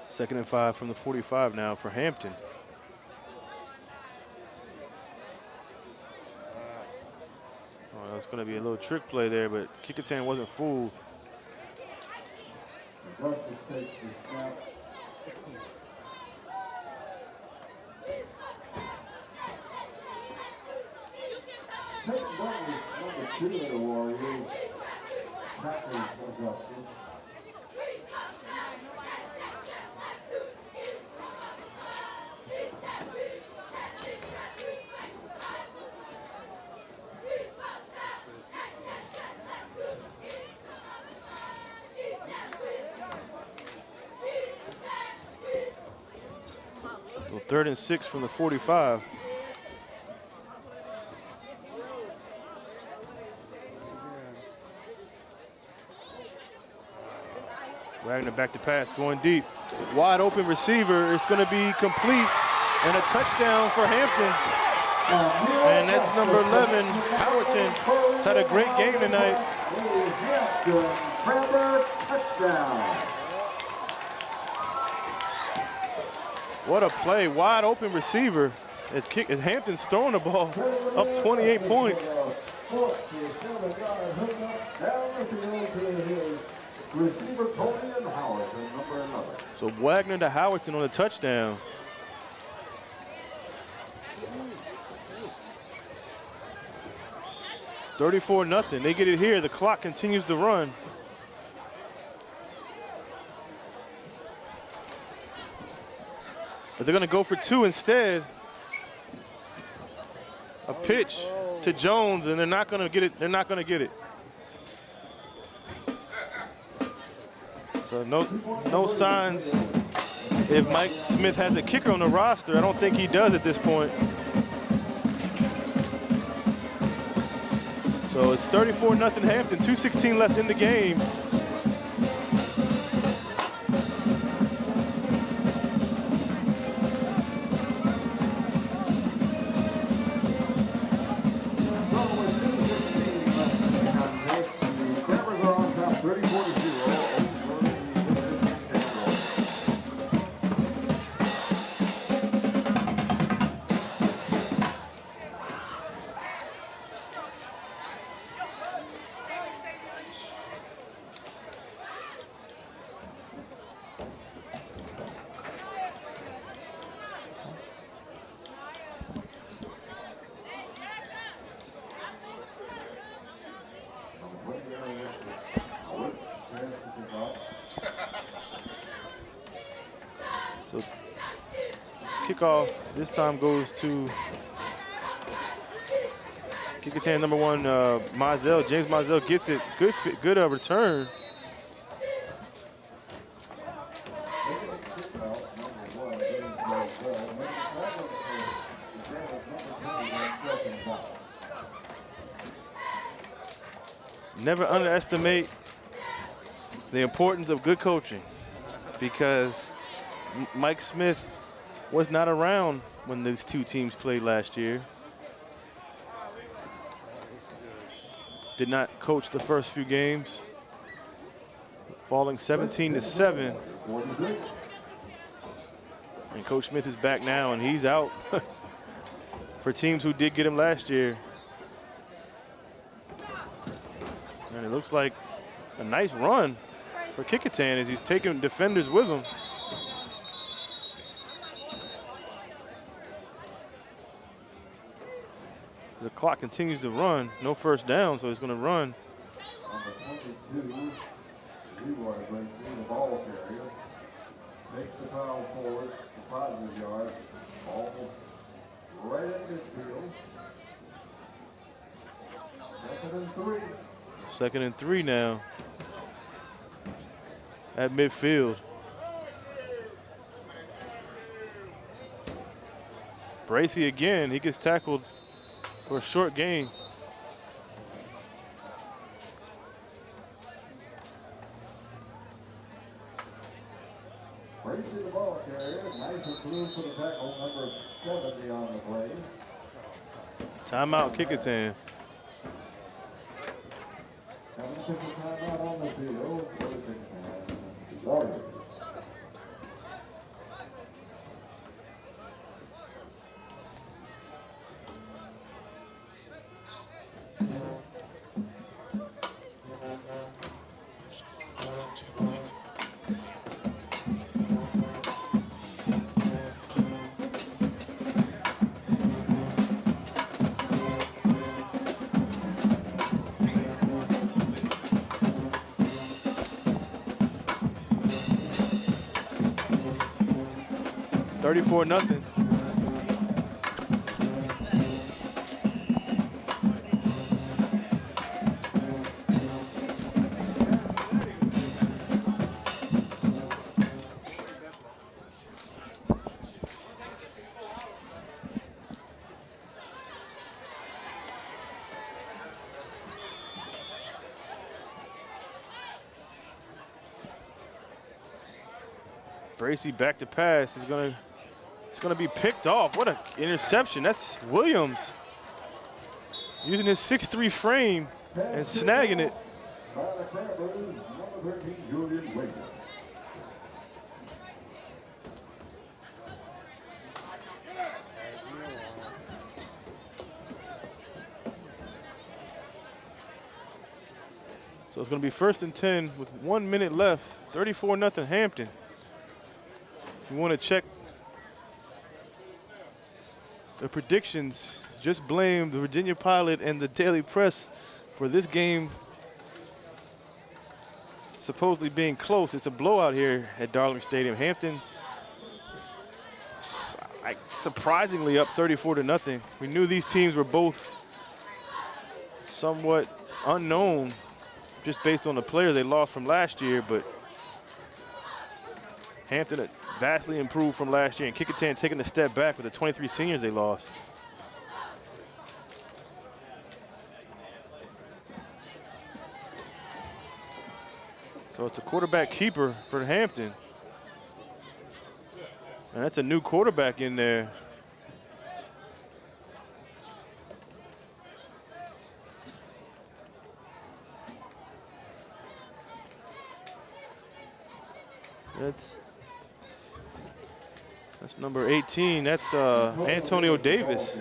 Second and 5 from the 45 now for Hampton. Oh, that's going to be a little trick play there, but Kecoughtan wasn't fooled. Augustus takes the snap. Next one is number 2 of the Warriors. Tackles Augustus. So 3rd and 6 from the 45. Wagner back to pass, going deep. Wide open receiver. It's going to be complete and a touchdown for Hampton. And that's number 11, Howerton. He's had a great game tonight. What a play, wide open receiver. As Hampton's throwing the ball up 28 points. Receiver Tony and Howard, number 11. So Wagner to Howerton on a touchdown. $34-0. They get it here. The clock continues to run. But they're going to go for 2 instead. A pitch to Jones, and they're not going to get it. They're not going to get it. So no signs if Mike Smith has a kicker on the roster. I don't think he does at this point. So it's 34-0 Hampton, 2:16 left in the game. So kickoff this time goes to Kecoughtan number 1, Mizell. James Mizell gets it. Good return. Never underestimate the importance of good coaching, because Mike Smith was not around when these two teams played last year. Did not coach the first few games, falling 17-7. And Coach Smith is back now, and he's out for teams who did get him last year. And it looks like a nice run for Kecoughtan as he's taking defenders with him. The clock continues to run. No first down, so he's going to run. On the 22, Leroy brings in the ball carrier. Takes the foul forward for 5 yards. Ball right at midfield. 2nd and 3. 2nd and 3 now at midfield. Bracy again, he gets tackled for a short gain. Bracy the ball carrier. Nice and blue for the tackle. Number 70 on the play. Timeout Kecoughtan. Having to take a timeout on the field for the Kecoughtan Warriors. $34-0. Bracy back to pass. It's gonna be picked off. What an interception. That's Williams using his 6'3" frame and snagging it. By the Crabbers, number 13, Julian Williams. So it's gonna be 1st and 10 with 1 minute left. 34-0 Hampton. You wanna check the predictions, just blame the Virginia Pilot and the Daily Press for this game supposedly being close. It's a blowout here at Darling Stadium. Hampton surprisingly up 34-0. We knew these teams were both somewhat unknown just based on the players they lost from last year, but Hampton had vastly improved from last year, and Kecoughtan taking a step back with the 23 seniors they lost. So it's a quarterback keeper for Hampton. And that's a new quarterback in there. That's number 18. That's Antonio Davis.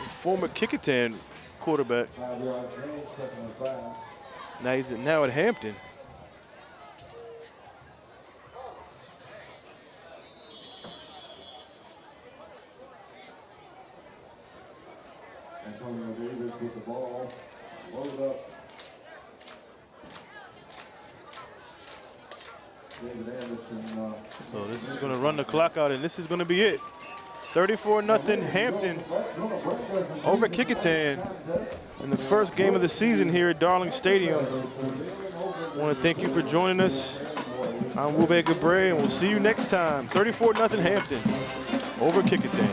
Former Kecoughtan quarterback. Now he's now at Hampton. Antonio Davis with the ball. Loaded up. David Anderson. So this is going to run the clock out, and this is going to be it. 34-0 Hampton over Kecoughtan in the first game of the season here at Darling Stadium. I want to thank you for joining us. I'm Wube Gabre, and we'll see you next time. 34-0 Hampton over Kecoughtan.